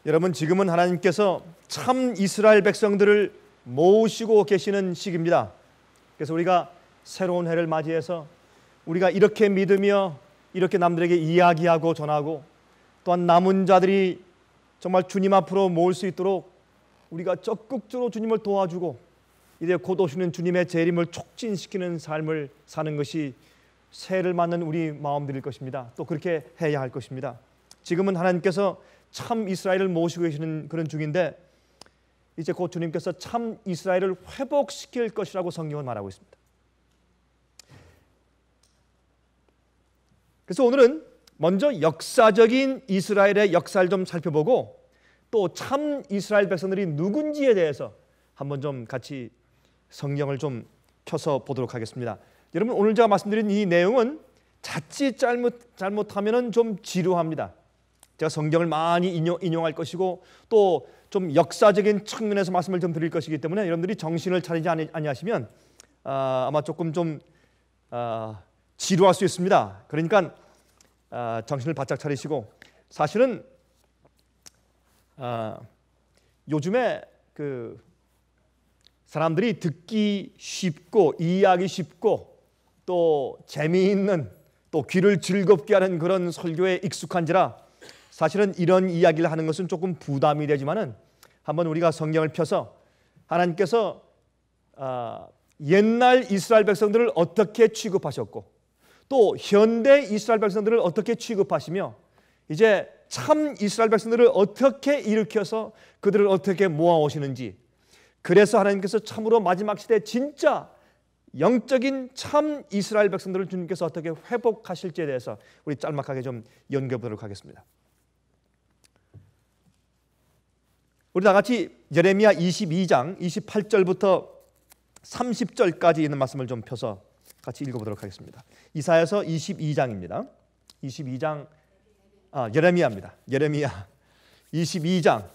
여러분, 지금은 하나님께서 참 이스라엘 백성들을 모으시고 계시는 시기입니다. 그래서 우리가 새로운 해를 맞이해서 우리가 이렇게 믿으며 이렇게 남들에게 이야기하고 전하고, 또한 남은 자들이 정말 주님 앞으로 모을 수 있도록 우리가 적극적으로 주님을 도와주고 이제 곧 오시는 주님의 재림을 촉진시키는 삶을 사는 것이 새해를 맞는 우리 마음들일 것입니다. 또 그렇게 해야 할 것입니다. 지금은 하나님께서 참 이스라엘을 모시고 계시는 그런 중인데, 이제 곧 주님께서 참 이스라엘을 회복시킬 것이라고 성경은 말하고 있습니다. 그래서 오늘은 먼저 역사적인 이스라엘의 역사를 좀 살펴보고, 또 참 이스라엘 백성들이 누군지에 대해서 한번 좀 같이 성경을 좀 펴서 보도록 하겠습니다. 여러분, 오늘 제가 말씀드린 이 내용은 자칫 잘못하면 좀 지루합니다. 제가 성경을 많이 인용할 것이고, 또 좀 역사적인 측면에서 말씀을 좀 드릴 것이기 때문에 여러분들이 정신을 차리지 아니하시면 아마 조금 좀 지루할 수 있습니다. 그러니까 정신을 바짝 차리시고, 사실은 요즘에 그 사람들이 듣기 쉽고 이해하기 쉽고 또 재미있는, 또 귀를 즐겁게 하는 그런 설교에 익숙한지라 사실은 이런 이야기를 하는 것은 조금 부담이 되지만은, 한번 우리가 성경을 펴서 하나님께서 옛날 이스라엘 백성들을 어떻게 취급하셨고, 또 현대 이스라엘 백성들을 어떻게 취급하시며, 이제 참 이스라엘 백성들을 어떻게 일으켜서 그들을 어떻게 모아오시는지, 그래서 하나님께서 참으로 마지막 시대 진짜 영적인 참 이스라엘 백성들을 주님께서 어떻게 회복하실지에 대해서 우리 짤막하게 좀 연구해 보도록 하겠습니다. 우리 다 같이 예레미야 22장 28절부터 30절까지 있는 말씀을 좀 펴서 같이 읽어보도록 하겠습니다. 이사야서 22장입니다. 22장 예레미야입니다. 예레미야 22장.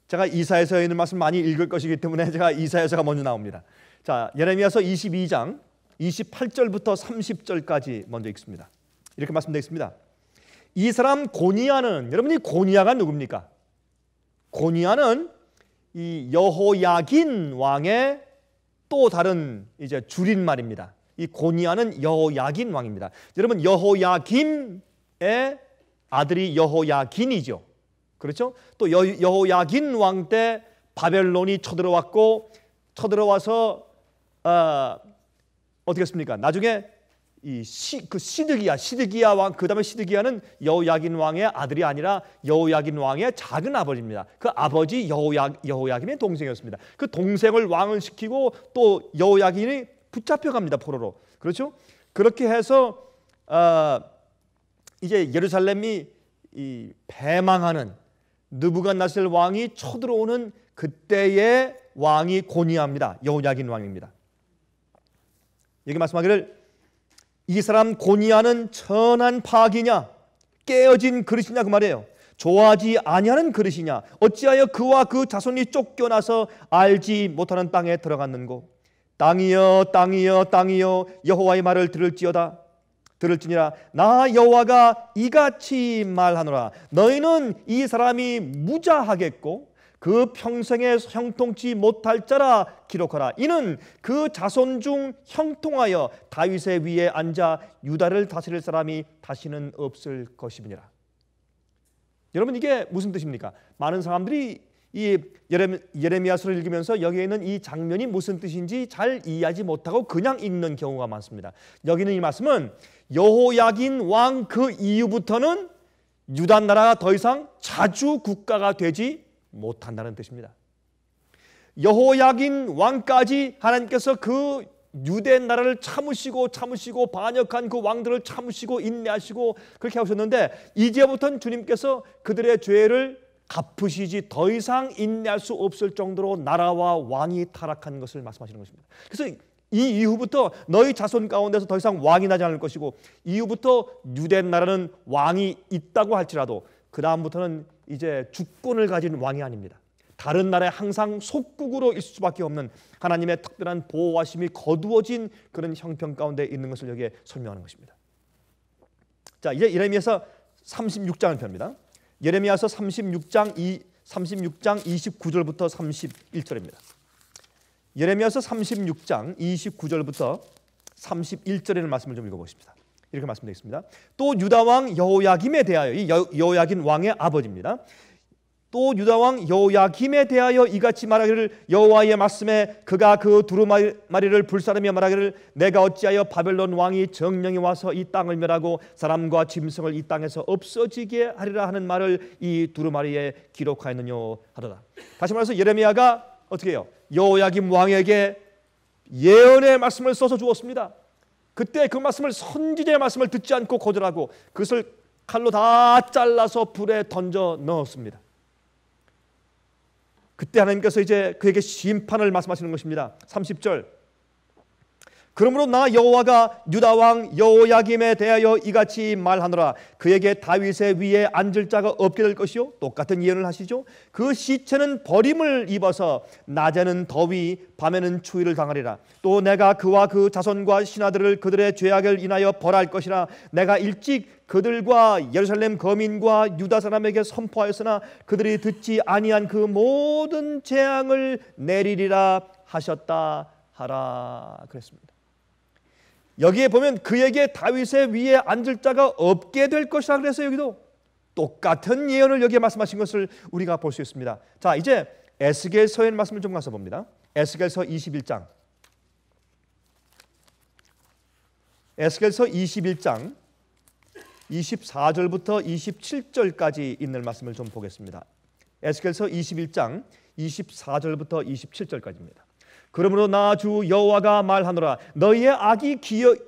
제가 이사야서에 있는 말씀 많이 읽을 것이기 때문에 제가 이사야서가 먼저 나옵니다. 자, 예레미야서 22장 28절부터 30절까지 먼저 읽습니다. 이렇게 말씀되어 있습니다. 이 사람 고니야는, 여러분이 고니야가 누굽니까? 고니야는 이 여호야긴 왕의 또 다른 이제 줄임말입니다. 이 고니야는 여호야긴 왕입니다. 여러분, 여호야김의 아들이 여호야긴이죠. 그렇죠? 또 여호야긴 왕 때 바벨론이 쳐들어왔고, 쳐들어와서 어떻게 했습니까? 나중에 시드기야 왕, 그 다음에 시드기야는 여호야긴 왕의 아들이 아니라 여호야긴 왕의 작은 아버지입니다. 그 아버지 여호야김의 동생이었습니다. 그 동생을 왕을 시키고 또 여호야긴이 붙잡혀갑니다, 포로로. 그렇죠? 그렇게 해서 이제 예루살렘이 패망하는 느부갓네살 왕이 쳐들어오는 그때의 왕이 고니야입니다. 여호야긴 왕입니다. 여기 말씀하기를, 이 사람 고니야는 천한 파악이냐, 깨어진 그릇이냐, 그 말이에요. 좋아하지 아니하는 그릇이냐, 어찌하여 그와 그 자손이 쫓겨나서 알지 못하는 땅에 들어갔는고. 땅이여 땅이여 땅이여 여호와의 말을 들을지니라. 나 여호와가 이같이 말하노라. 너희는 이 사람이 무자하겠고 그 평생에 형통치 못할 자라 기록하라. 이는 그 자손 중 형통하여 다윗의 위에 앉아 유다를 다스릴 사람이 다시는 없을 것임이니라. 여러분, 이게 무슨 뜻입니까? 많은 사람들이 이 예레미야서를 읽으면서 여기에 있는 이 장면이 무슨 뜻인지 잘 이해하지 못하고 그냥 읽는 경우가 많습니다. 여기는 이 말씀은 여호야긴 왕 그 이후부터는 유다 나라가 더 이상 자주 국가가 되지 못한다는 뜻입니다. 여호야긴 왕까지 하나님께서 그 유대 나라를 참으시고 반역한 그 왕들을 참으시고 인내하시고 그렇게 하셨는데, 이제부터는 주님께서 그들의 죄를 갚으시지 더 이상 인내할 수 없을 정도로 나라와 왕이 타락한 것을 말씀하시는 것입니다. 그래서 이 이후부터 너희 자손 가운데서 더 이상 왕이 나지 않을 것이고, 이후부터 유대 나라는 왕이 있다고 할지라도 그 다음부터는 이제 주권을 가진 왕이 아닙니다. 다른 나라에 항상 속국으로 있을 수밖에 없는 하나님의 특별한 보호하심이 거두어진 그런 형편 가운데 있는 것을 여기에 설명하는 것입니다. 자, 이제 예레미야서 36장을 펴니다. 예레미야서 36장 36장 29절부터 31절입니다. 예레미야서 36장 29절부터 31절의 말씀을 좀 읽어보십니다. 이렇게 말씀드리겠습니다. 또 유다 왕 여호야김에 대하여, 이 여호야김 왕의 아버지입니다. 또 유다 왕 여호야김에 대하여 이같이 말하기를, 여호와의 말씀에 그가 그 두루마리를 불사르며 말하기를, 내가 어찌하여 바벨론 왕이 정령이 와서 이 땅을 멸하고 사람과 짐승을 이 땅에서 없어지게 하리라 하는 말을 이 두루마리에 기록하였느냐 하더라. 다시 말해서 예레미야가 어떻게 해요? 여호야김 왕에게 예언의 말씀을 써서 주었습니다. 그때 그 말씀을, 선지자의 말씀을 듣지 않고 거절하고 그것을 칼로 다 잘라서 불에 던져 넣었습니다. 그때 하나님께서 이제 그에게 심판을 말씀하시는 것입니다. 30절, 그러므로 나 여호와가 유다 왕 여호야김에 대하여 이같이 말하노라. 그에게 다윗의 위에 앉을 자가 없게 될 것이요. 똑같은 예언을 하시죠. 그 시체는 버림을 입어서 낮에는 더위 밤에는 추위를 당하리라. 또 내가 그와 그 자손과 신하들을 그들의 죄악을 인하여 벌할 것이라. 내가 일찍 그들과 예루살렘 거민과 유다 사람에게 선포하였으나 그들이 듣지 아니한 그 모든 재앙을 내리리라 하셨다 하라 그랬습니다. 여기에 보면 그에게 다윗의 위에 앉을 자가 없게 될 것이라 그래서 여기도 똑같은 예언을 여기에 말씀하신 것을 우리가 볼 수 있습니다. 자, 이제 에스겔서의 말씀을 좀 가서 봅니다. 에스겔서 21장, 에스겔서 21장 24절부터 27절까지 있는 말씀을 좀 보겠습니다. 에스겔서 21장 24절부터 27절까지입니다. 그러므로 나 주 여호와가 말하노라. 너희의 악이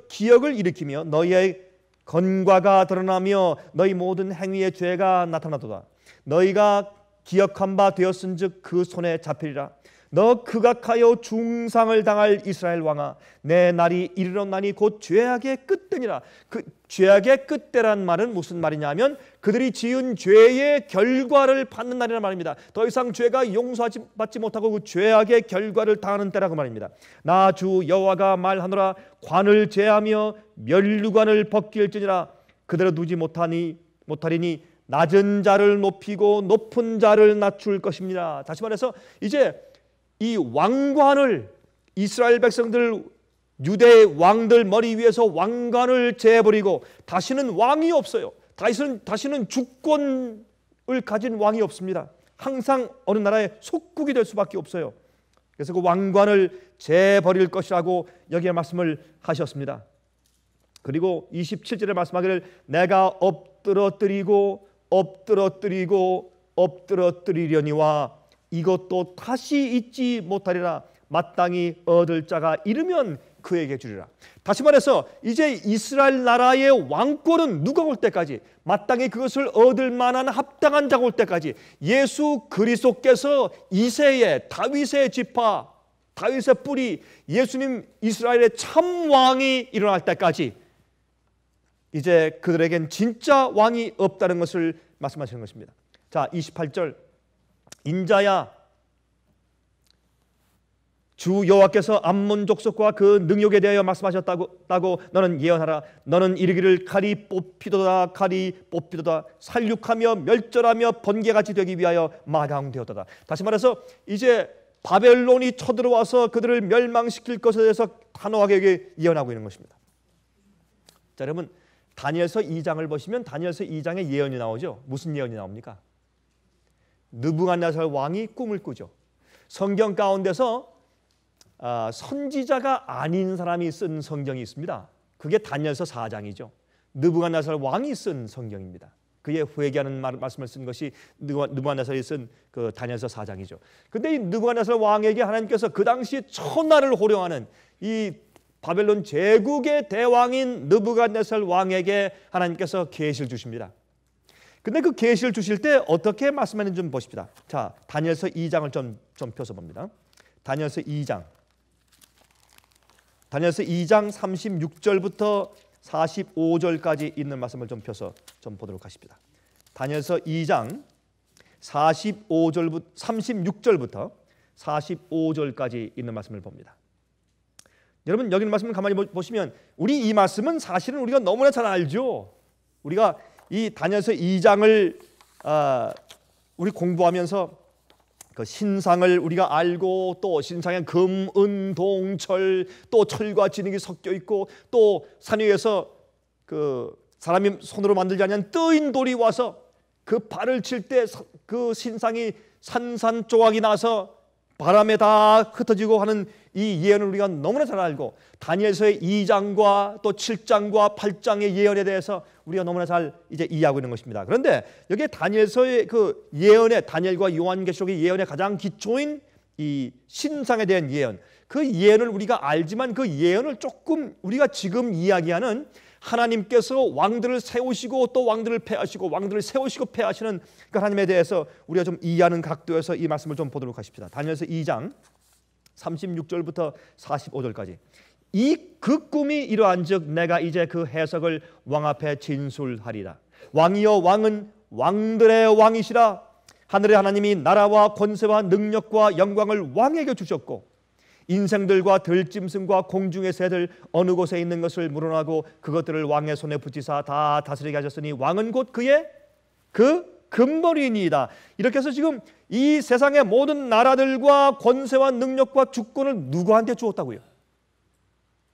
기억을 일으키며 너희의 건과가 드러나며 너희 모든 행위의 죄가 나타나도다. 너희가 기억한 바 되었은즉 그 손에 잡히리라. 너 극악하여 중상을 당할 이스라엘 왕아, 내 날이 이르렀나니 곧 죄악의 끝되니라. 그 죄악의 끝대란 말은 무슨 말이냐면 그들이 지은 죄의 결과를 받는 날이라는 말입니다. 더 이상 죄가 용서받지 못하고 그 죄악의 결과를 당하는 때라고 말입니다. 나 주 여호와가 말하노라. 관을 제하며 면류관을 벗길지니라. 그대로 두지 못하리니 낮은 자를 높이고 높은 자를 낮출 것입니다. 다시 말해서 이제 이 왕관을, 이스라엘 백성들, 유대 왕들 머리 위에서 왕관을 재버리고 다시는 왕이 없어요. 다시는 주권을 가진 왕이 없습니다. 항상 어느 나라의 속국이 될 수밖에 없어요. 그래서 그 왕관을 재버릴 것이라고 여기에 말씀을 하셨습니다. 그리고 27절에 말씀하기를, 내가 엎드러뜨리려니와 이것도 다시 잊지 못하리라. 마땅히 얻을 자가 이르면 그에게 주리라. 다시 말해서 이제 이스라엘 나라의 왕권은 누가 올 때까지, 마땅히 그것을 얻을 만한 합당한 자가 올 때까지, 예수 그리스도께서 이새의 다윗의 지파, 다윗의 뿌리, 예수님 이스라엘의 참 왕이 일어날 때까지 이제 그들에겐 진짜 왕이 없다는 것을 말씀하시는 것입니다. 자, 28절, 인자야, 주 여호와께서 암몬 족속과 그 능욕에 대하여 말씀하셨다고 너는 예언하라. 너는 이르기를 칼이 뽑히도다, 칼이 뽑히도다. 살육하며 멸절하며 번개같이 되기 위하여 마당되었도다. 다시 말해서 이제 바벨론이 쳐들어와서 그들을 멸망시킬 것에 대해서 단호하게 예언하고 있는 것입니다. 자, 여러분, 다니엘서 2장을 보시면 다니엘서 2장에 예언이 나오죠. 무슨 예언이 나옵니까? 느부갓네살 왕이 꿈을 꾸죠. 성경 가운데서 선지자가 아닌 사람이 쓴 성경이 있습니다. 그게 다니엘서 4장이죠. 느부갓네살 왕이 쓴 성경입니다. 그의 회개하는 말씀을 쓴 것이 느부갓네살이 쓴 그 다니엘서 4장이죠. 근데 이 느부갓네살 왕에게 하나님께서 그 당시 천하를 호령하는 이 바벨론 제국의 대왕인 느부갓네살 왕에게 하나님께서 계시를 주십니다. 근데 그 계시를 주실 때 어떻게 말씀하는지 좀 보십시다. 자, 다니엘서 2장을 좀 펴서 봅니다. 다니엘서 2장 36절부터 45절까지 있는 말씀을 좀 펴서 좀 보도록 하십니다. 다니엘서 2장 36절부터 45절까지 있는 말씀을 봅니다. 여러분, 여기 있는 말씀을 가만히 보시면 우리 이 말씀은 사실은 우리가 너무나 잘 알죠. 우리가 이 다니엘서 2장을 우리 공부하면서 그 신상을 우리가 알고 또 신상에 금, 은, 동, 철, 또 철과 진흙이 섞여 있고 또 산 위에서 그 사람이 손으로 만들지 않은 뜨인 돌이 와서 그 발을 칠 때 그 신상이 산산조각이 나서 바람에 다 흩어지고 하는 이 예언을 우리가 너무나 잘 알고 다니엘서의 2장과 또 7장과 8장의 예언에 대해서 우리가 너무나 잘 이제 이해하고 있는 것입니다. 그런데 여기에 다니엘서의 그 예언의 다니엘과 요한계시록의 예언의 가장 기초인 이 신상에 대한 예언, 그 예언을 우리가 알지만 그 예언을 조금 우리가 지금 이야기하는 하나님께서 왕들을 세우시고 또 왕들을 패하시고 왕들을 세우시고 패하시는 그 하나님에 대해서 우리가 좀 이해하는 각도에서 이 말씀을 좀 보도록 하십시다. 다니엘서 2장 36절부터 45절까지. 그 꿈이 이러한즉 내가 이제 그 해석을 왕 앞에 진술하리라. 왕이여 왕은 왕들의 왕이시라. 하늘의 하나님이 나라와 권세와 능력과 영광을 왕에게 주셨고 인생들과 들짐승과 공중의 새들 어느 곳에 있는 것을 물어나고 그것들을 왕의 손에 붙이사 다 다스리게 하셨으니 왕은 곧 그의 그 금머리니이다. 이렇게 해서 지금 이 세상의 모든 나라들과 권세와 능력과 주권을 누구한테 주었다고요?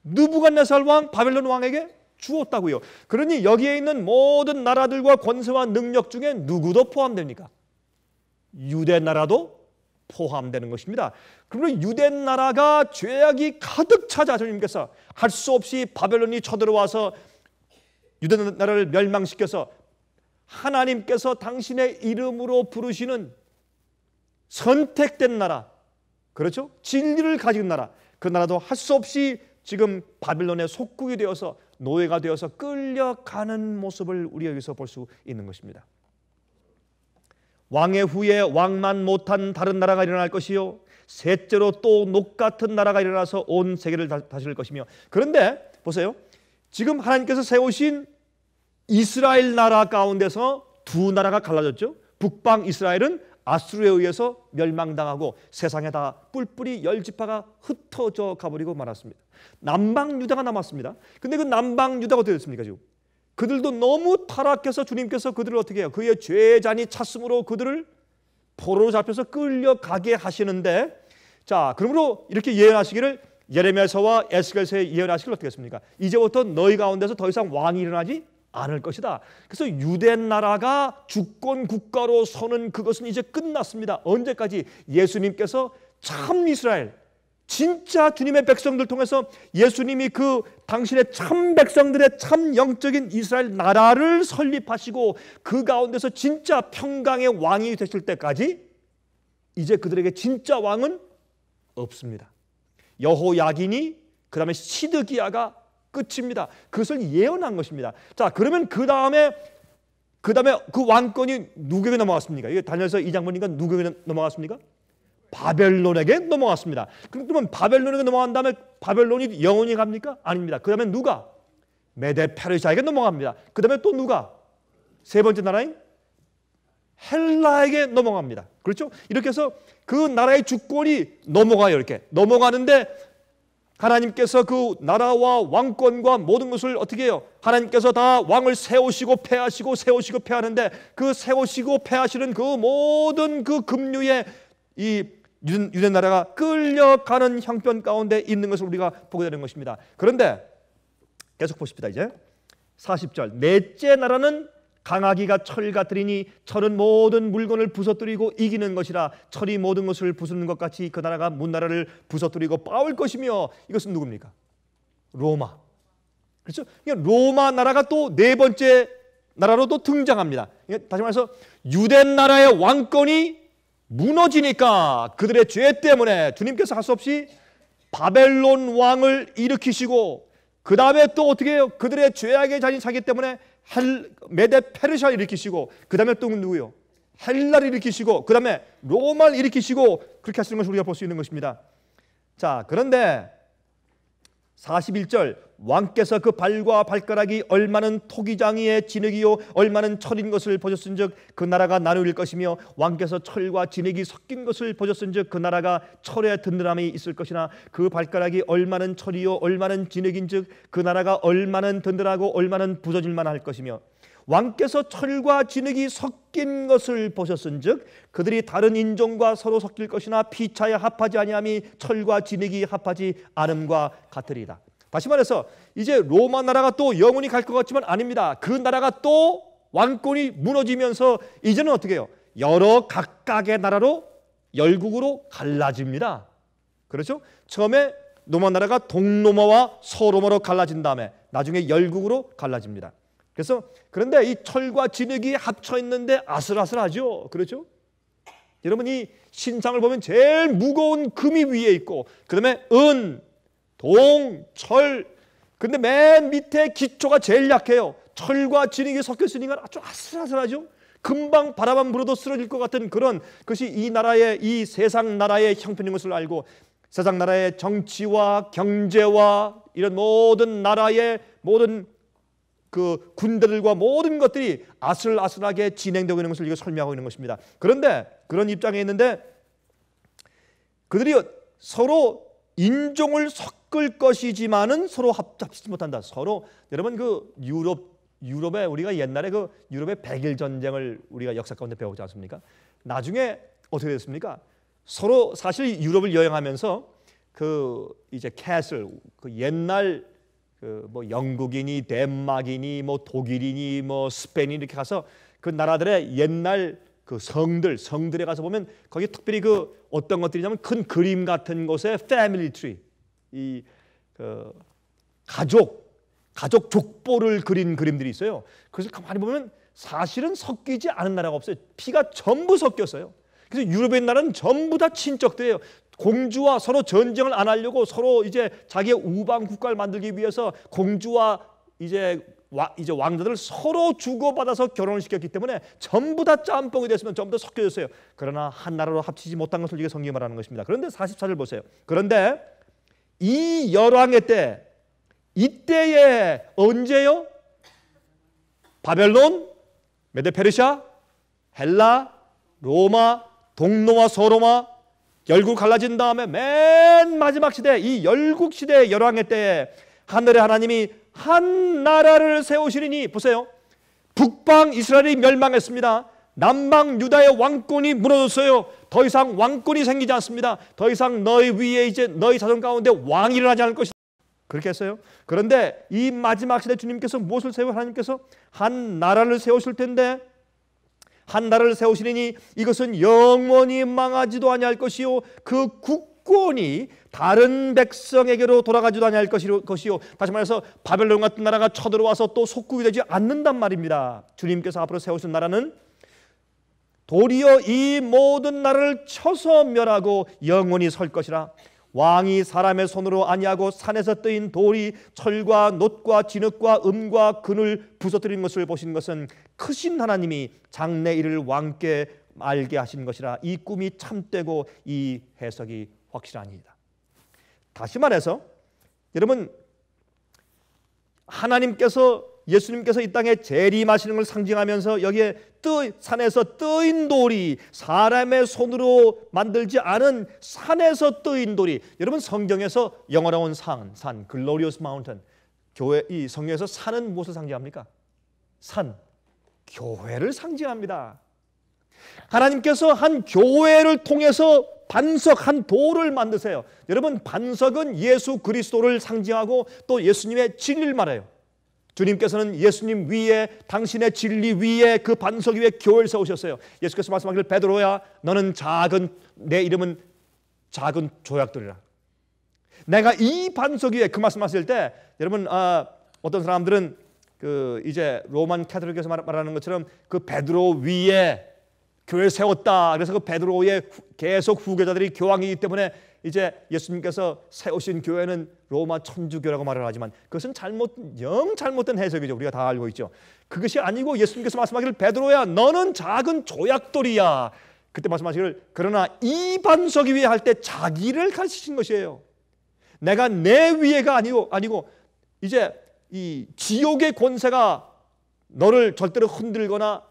느부갓네살 왕 바벨론 왕에게 주었다고요. 그러니 여기에 있는 모든 나라들과 권세와 능력 중에 누구도 포함됩니까? 유대 나라도 포함되는 것입니다. 그러면 유대 나라가 죄악이 가득 차자 주님께서 할 수 없이 바벨론이 쳐들어와서 유대 나라를 멸망시켜서 하나님께서 당신의 이름으로 부르시는 선택된 나라, 그렇죠? 진리를 가진 나라, 그 나라도 할 수 없이 지금 바벨론의 속국이 되어서 노예가 되어서 끌려가는 모습을 우리 여기서 볼 수 있는 것입니다. 왕의 후에 왕만 못한 다른 나라가 일어날 것이요 셋째로 또 녹 같은 나라가 일어나서 온 세계를 다스릴 것이며. 그런데 보세요, 지금 하나님께서 세우신 이스라엘 나라 가운데서 두 나라가 갈라졌죠. 북방 이스라엘은 아수르에 의해서 멸망당하고 세상에 다 뿔뿔이 열 지파가 흩어져 가버리고 말았습니다. 남방 유다가 남았습니다. 근데 그 남방 유다가 어떻게 됐습니까? 지금 그들도 너무 타락해서 주님께서 그들을 어떻게 해요? 그의 죄잔이 찼으므로 그들을 포로로 잡혀서 끌려가게 하시는데, 자, 그러므로 이렇게 예언하시기를 예레미야서와 에스겔서에 예언하시기를 어떻게 했습니까? 이제부터 너희 가운데서 더 이상 왕이 일어나지 않을 것이다. 그래서 유대 나라가 주권 국가로 서는 그것은 이제 끝났습니다. 언제까지? 예수님께서 참 이스라엘, 진짜 주님의 백성들 통해서 예수님이 그 당신의 참 백성들의 참 영적인 이스라엘 나라를 설립하시고 그 가운데서 진짜 평강의 왕이 되실 때까지 이제 그들에게 진짜 왕은 없습니다. 여호야긴이 그 다음에 시드기야가 끝입니다. 그것을 예언한 것입니다. 자, 그러면 그 다음에 그 왕권이 누구에게 넘어갔습니까? 이게 다니엘서 2장 보니까 누구에게 넘어갔습니까? 바벨론에게 넘어갔습니다. 그러면 바벨론에게 넘어간 다음에 바벨론이 영원히 갑니까? 아닙니다. 그 다음에 누가? 메데 페르시아에게 넘어갑니다. 그 다음에 또 누가? 세 번째 나라인 헬라에게 넘어갑니다. 그렇죠? 이렇게 해서 그 나라의 주권이 넘어가요. 이렇게 넘어가는데 하나님께서 그 나라와 왕권과 모든 것을 어떻게 해요? 하나님께서 다 왕을 세우시고 패하시고 세우시고 패하는데 그 세우시고 패하시는 그 모든 그 급류의 이 유대 나라가 끌려가는 형편 가운데 있는 것을 우리가 보게 되는 것입니다. 그런데 계속 보십시다. 이제 40절 넷째 나라는 강하기가 철 같으리니 철은 모든 물건을 부서뜨리고 이기는 것이라 철이 모든 것을 부수는 것 같이 그 나라가 문나라를 부서뜨리고 빠올 것이며. 이것은 누굽니까? 로마. 그렇죠? 로마 나라가 또 네 번째 나라로 또 등장합니다. 다시 말해서 유대 나라의 왕권이 무너지니까 그들의 죄 때문에 주님께서 할 수 없이 바벨론 왕을 일으키시고 그 다음에 또 어떻게 해요? 그들의 죄악의 잔이 차기 때문에 메데 페르시아를 일으키시고 그 다음에 또 누구요? 헬라를 일으키시고 그 다음에 로마를 일으키시고 그렇게 하시는 것을 우리가 볼 수 있는 것입니다. 자, 그런데 41절 왕께서 그 발과 발가락이 얼마는 토기장이의 진흙이요 얼마는 철인 것을 보셨은즉 그 나라가 나누릴 것이며 왕께서 철과 진흙이 섞인 것을 보셨은즉 그 나라가 철의 든든함이 있을 것이나 그 발가락이 얼마는 철이요 얼마는 진흙인즉 그 나라가 얼마는 든든하고 얼마는 부서질만 할 것이며 왕께서 철과 진흙이 섞인 것을 보셨은즉 그들이 다른 인종과 서로 섞일 것이나 피차에 합하지 아니함이 철과 진흙이 합하지 않음과 같으리이다. 다시 말해서 이제 로마 나라가 또 영원히 갈 것 같지만 아닙니다. 그 나라가 또 왕권이 무너지면서 이제는 어떻게 해요? 여러 각각의 나라로 열국으로 갈라집니다. 그렇죠? 처음에 로마 나라가 동로마와 서로마로 갈라진 다음에 나중에 열국으로 갈라집니다. 그래서 그런데 이 철과 진흙이 합쳐 있는데 아슬아슬하죠. 그렇죠? 여러분 이 신상을 보면 제일 무거운 금이 위에 있고 그다음에 은, 동, 철. 근데 맨 밑에 기초가 제일 약해요. 철과 진흙이 섞여 있으니까 아주 아슬아슬하죠. 금방 바람만 불어도 쓰러질 것 같은 그런 것이 이 나라의 이 세상 나라의 형편인 것을 알고 세상 나라의 정치와 경제와 이런 모든 나라의 모든 그 군대들과 모든 것들이 아슬아슬하게 진행되고 있는 것을 이거 설명하고 있는 것입니다. 그런데 그런 입장에 있는데 그들이 서로 인종을 섞을 것이지만은 서로 합치지 못한다. 서로 여러분 그 유럽에 우리가 옛날에 그 유럽의 백일 전쟁을 우리가 역사 가운데 배우지 않습니까? 나중에 어떻게 됐습니까? 서로 사실 유럽을 여행하면서 그 이제 캐슬 그 옛날 그 뭐 영국이니 덴마크이니 뭐 독일이니 뭐 스페인이 이렇게 가서 그 나라들의 옛날 그 성들에 가서 보면 거기 특별히 그 어떤 것들이냐면 큰 그림 같은 곳에 패밀리 트리 이 그 가족 족보를 그린 그림들이 있어요. 그래서 가만히 보면 사실은 섞이지 않은 나라가 없어요. 피가 전부 섞였어요. 그래서 유럽의 나라는 전부 다 친척들이에요. 공주와 서로 전쟁을 안 하려고 서로 이제 자기의 우방 국가를 만들기 위해서 공주와 이제 왕자들을 서로 주고받아서 결혼을 시켰기 때문에 전부 다 짬뽕이 됐으면 전부 다 섞여졌어요. 그러나 한 나라로 합치지 못한 것을 이게 성경이 말하는 것입니다. 그런데 44절 보세요. 그런데 이 열왕의 때 이때에 언제요? 바벨론, 메데페르시아, 헬라, 로마, 동로마, 서로마 열국 갈라진 다음에 맨 마지막 시대 이 열국 시대의 열왕의 때에 하늘의 하나님이 한 나라를 세우시리니 보세요. 북방 이스라엘이 멸망했습니다. 남방 유다의 왕권이 무너졌어요. 더 이상 왕권이 생기지 않습니다. 더 이상 너희 위에 이제 너희 자손 가운데 왕이 일어나지 않을 것이다. 그렇게 했어요. 그런데 이 마지막 시대 주님께서 무엇을 세워 하나님께서 한 나라를 세우실 텐데 한 나라를 세우시리니 이것은 영원히 망하지도 아니할 것이요 그 국권이 다른 백성에게로 돌아가지도 아니할 것이요 다시 말해서 바벨론 같은 나라가 쳐들어와서 또 속국이 되지 않는단 말입니다. 주님께서 앞으로 세우신 나라는 도리어 이 모든 나라를 쳐서 멸하고 영원히 설 것이라. 왕이 사람의 손으로 아니하고 산에서 뜨인 돌이 철과 놋과 진흙과 음과 금을 부서뜨린 것을 보신 것은 크신 하나님이 장래 일을 왕께 알게 하신 것이라. 이 꿈이 참되고 이 해석이 확실하니이다. 다시 말해서 여러분 하나님께서 예수님께서 이 땅에 재림하시는 걸 상징하면서 여기에 산에서 뜨인 돌이 사람의 손으로 만들지 않은 산에서 뜨인 돌이 여러분 성경에서 영어로 나온 산 글로리어스 마운틴 교회 이 성경에서 산은 무엇을 상징합니까? 산 교회를 상징합니다. 하나님께서 한 교회를 통해서 반석 한 돌을 만드세요. 여러분 반석은 예수 그리스도를 상징하고 또 예수님의 진리를 말해요. 주님께서는 예수님 위에 당신의 진리 위에 그 반석 위에 교회를 세우셨어요. 예수께서 말씀하기를 베드로야 너는 내 이름은 작은 조약돌이라. 내가 이 반석 위에 그 말씀하실 때 여러분 어떤 사람들은 그 이제 로만 캐톨릭에서 말하는 것처럼 그 베드로 위에 교회를 세웠다. 그래서 그 베드로의 계속 후계자들이 교황이기 때문에 이제 예수님께서 세우신 교회는 로마 천주교라고 말을 하지만 그것은 잘못된 해석이죠. 우리가 다 알고 있죠. 그것이 아니고 예수님께서 말씀하기를 베드로야 너는 작은 조약돌이야. 그때 말씀하시기를 그러나 이 반석 위에 할 때 자기를 가르치신 것이에요. 내가 내 위에가 아니고 이제 이 지옥의 권세가 너를 절대로 흔들거나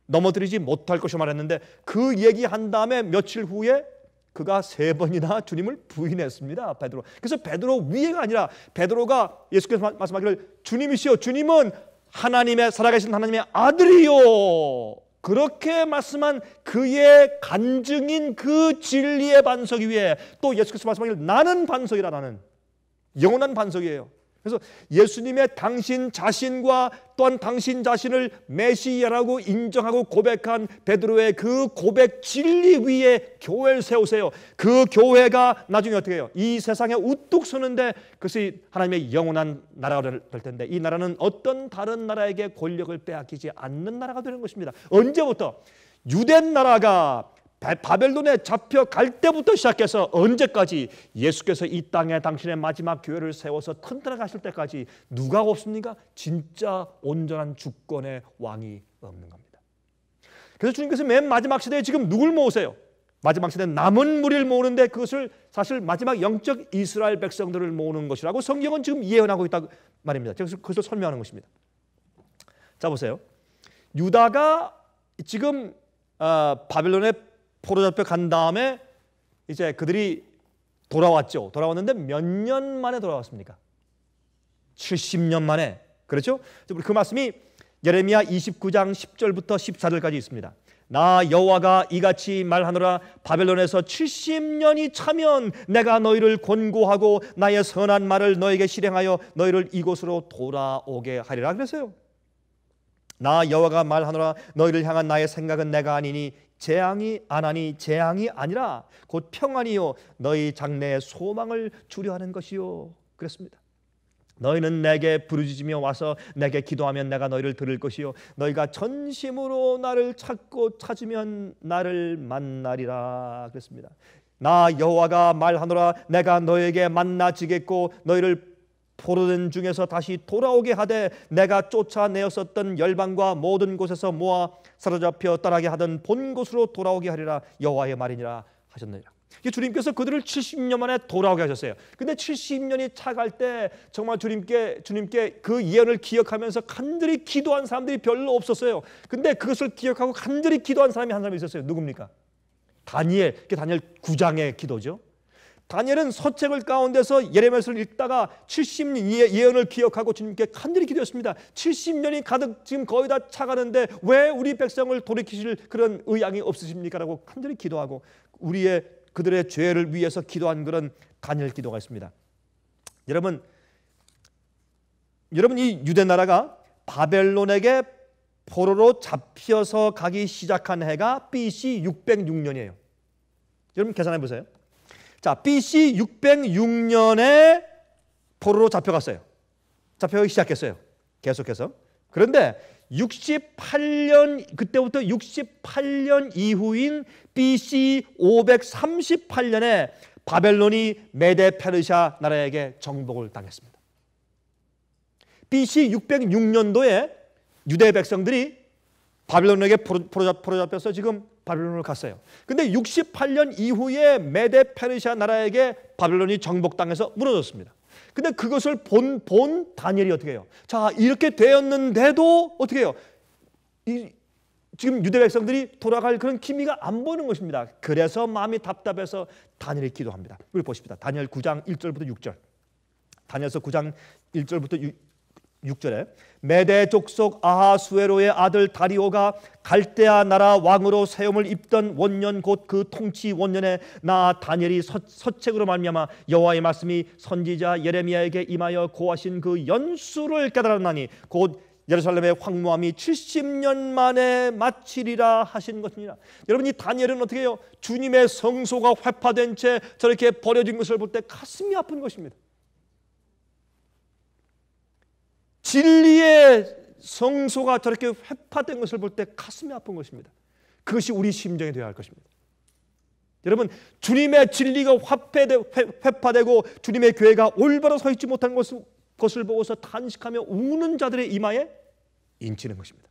넘어뜨리지 못할 것을 말했는데 그 얘기한 다음에 며칠 후에 그가 3번이나 주님을 부인했습니다. 베드로. 그래서 베드로 위에가 아니라 베드로가 예수께서 말씀하기를 주님이시여 주님은 하나님의 살아계신 하나님의 아들이요, 그렇게 말씀한 그의 간증인 그 진리의 반석 위에 또 예수께서 말씀하기를 나는 반석이라, 나는 영원한 반석이에요. 그래서 예수님의 당신 자신과 또한 당신 자신을 메시아라고 인정하고 고백한 베드로의 그 고백 진리 위에 교회를 세우세요. 그 교회가 나중에 어떻게 해요? 이 세상에 우뚝 서는데 그것이 하나님의 영원한 나라가 될 텐데, 이 나라는 어떤 다른 나라에게 권력을 빼앗기지 않는 나라가 되는 것입니다. 언제부터? 유대 나라가 바벨론에 잡혀갈 때부터 시작해서 언제까지? 예수께서 이 땅에 당신의 마지막 교회를 세워서 튼튼하게 하실 때까지 누가 없습니까? 진짜 온전한 주권의 왕이 없는 겁니다. 그래서 주님께서 맨 마지막 시대에 지금 누굴 모으세요? 마지막 시대 남은 무리를 모으는데 그것을 사실 마지막 영적 이스라엘 백성들을 모으는 것이라고 성경은 지금 예언하고 있다 말입니다. 그래서 그것을 설명하는 것입니다. 자, 보세요. 유다가 지금 바벨론에 포로 잡혀 간 다음에 이제 그들이 돌아왔죠. 돌아왔는데 몇 년 만에 돌아왔습니까? 70년 만에. 그렇죠? 그 말씀이 예레미야 29장 10절부터 14절까지 있습니다. 나 여호와가 이같이 말하노라. 바벨론에서 70년이 차면 내가 너희를 권고하고 나의 선한 말을 너에게 실행하여 너희를 이곳으로 돌아오게 하리라 그랬어요. 나 여호와가 말하노라. 너희를 향한 나의 생각은 내가 아니니 재앙이 아나니 재앙이 아니라 곧 평안이요 너희 장래의 소망을 주려 하는 것이요 그랬습니다. 너희는 내게 부르짖으며 와서 내게 기도하면 내가 너희를 들을 것이요 너희가 전심으로 나를 찾고 찾으면 나를 만나리라 그랬습니다. 나 여호와가 말하노라. 내가 너에게 만나지겠고 너희를 포로된 중에서 다시 돌아오게 하되 내가 쫓아내었었던 열방과 모든 곳에서 모아 사로잡혀 떠나게 하던 본 곳으로 돌아오게 하리라. 여호와의 말이니라 하셨느니라. 주님께서 그들을 70년 만에 돌아오게 하셨어요. 근데 70년이 차갈 때 정말 주님께 그 예언을 기억하면서 간절히 기도한 사람들이 별로 없었어요. 근데 그것을 기억하고 간절히 기도한 사람이 한 사람이 있었어요. 누굽니까? 다니엘. 그게 다니엘 9장의 기도죠. 다니엘은 서책을 가운데서 예레미야서를 읽다가 70년 예언을 기억하고 주님께 간절히 기도했습니다. 70년이 가득 지금 거의 다 차가는데 왜 우리 백성을 돌이키실 그런 의향이 없으십니까? 라고 간절히 기도하고 그들의 죄를 위해서 기도한 그런 다니엘 기도가 있습니다. 여러분 이 유대 나라가 바벨론에게 포로로 잡혀서 가기 시작한 해가 BC 606년이에요. 여러분 계산해 보세요. 자, BC 606년에 포로로 잡혀갔어요. 잡혀가기 시작했어요. 계속해서. 그런데 68년 그때부터 68년 이후인 BC 538년에 바벨론이 메데 페르시아 나라에게 정복을 당했습니다. BC 606년도에 유대 백성들이 바벨론에게 포로 잡혀서 지금 바벨론을 갔어요. 근데 68년 이후에 메데 페르시아 나라에게 바벨론이 정복당해서 무너졌습니다. 근데 그것을 본 다니엘이 어떻게 해요? 자, 이렇게 되었는데도 어떻게 해요? 지금 유대 백성들이 돌아갈 그런 기미가 안 보이는 것입니다. 그래서 마음이 답답해서 다니엘이 기도합니다. 우리 보십시다. 다니엘 9장 1절부터 6절. 다니엘서 9장 1절부터 6절에 메대 족속 아하수에로의 아들 다리오가 갈대아 나라 왕으로 세움을 입던 원년 곧 그 통치 원년에 나 다니엘이 서책으로 말미암아 여호와의 말씀이 선지자 예레미야에게 임하여 고하신 그 연수를 깨달았나니 곧 예루살렘의 황무함이 70년 만에 마치리라 하신 것이니라. 여러분 이 다니엘은 어떻게 해요? 주님의 성소가 회파된 채 저렇게 버려진 것을 볼 때 가슴이 아픈 것입니다. 진리의 성소가 저렇게 회파된 것을 볼 때 가슴이 아픈 것입니다. 그것이 우리 심정이 되어야 할 것입니다. 여러분 주님의 진리가 회파되고 주님의 교회가 올바로 서 있지 못한 것을 보고서 탄식하며 우는 자들의 이마에 인치는 것입니다.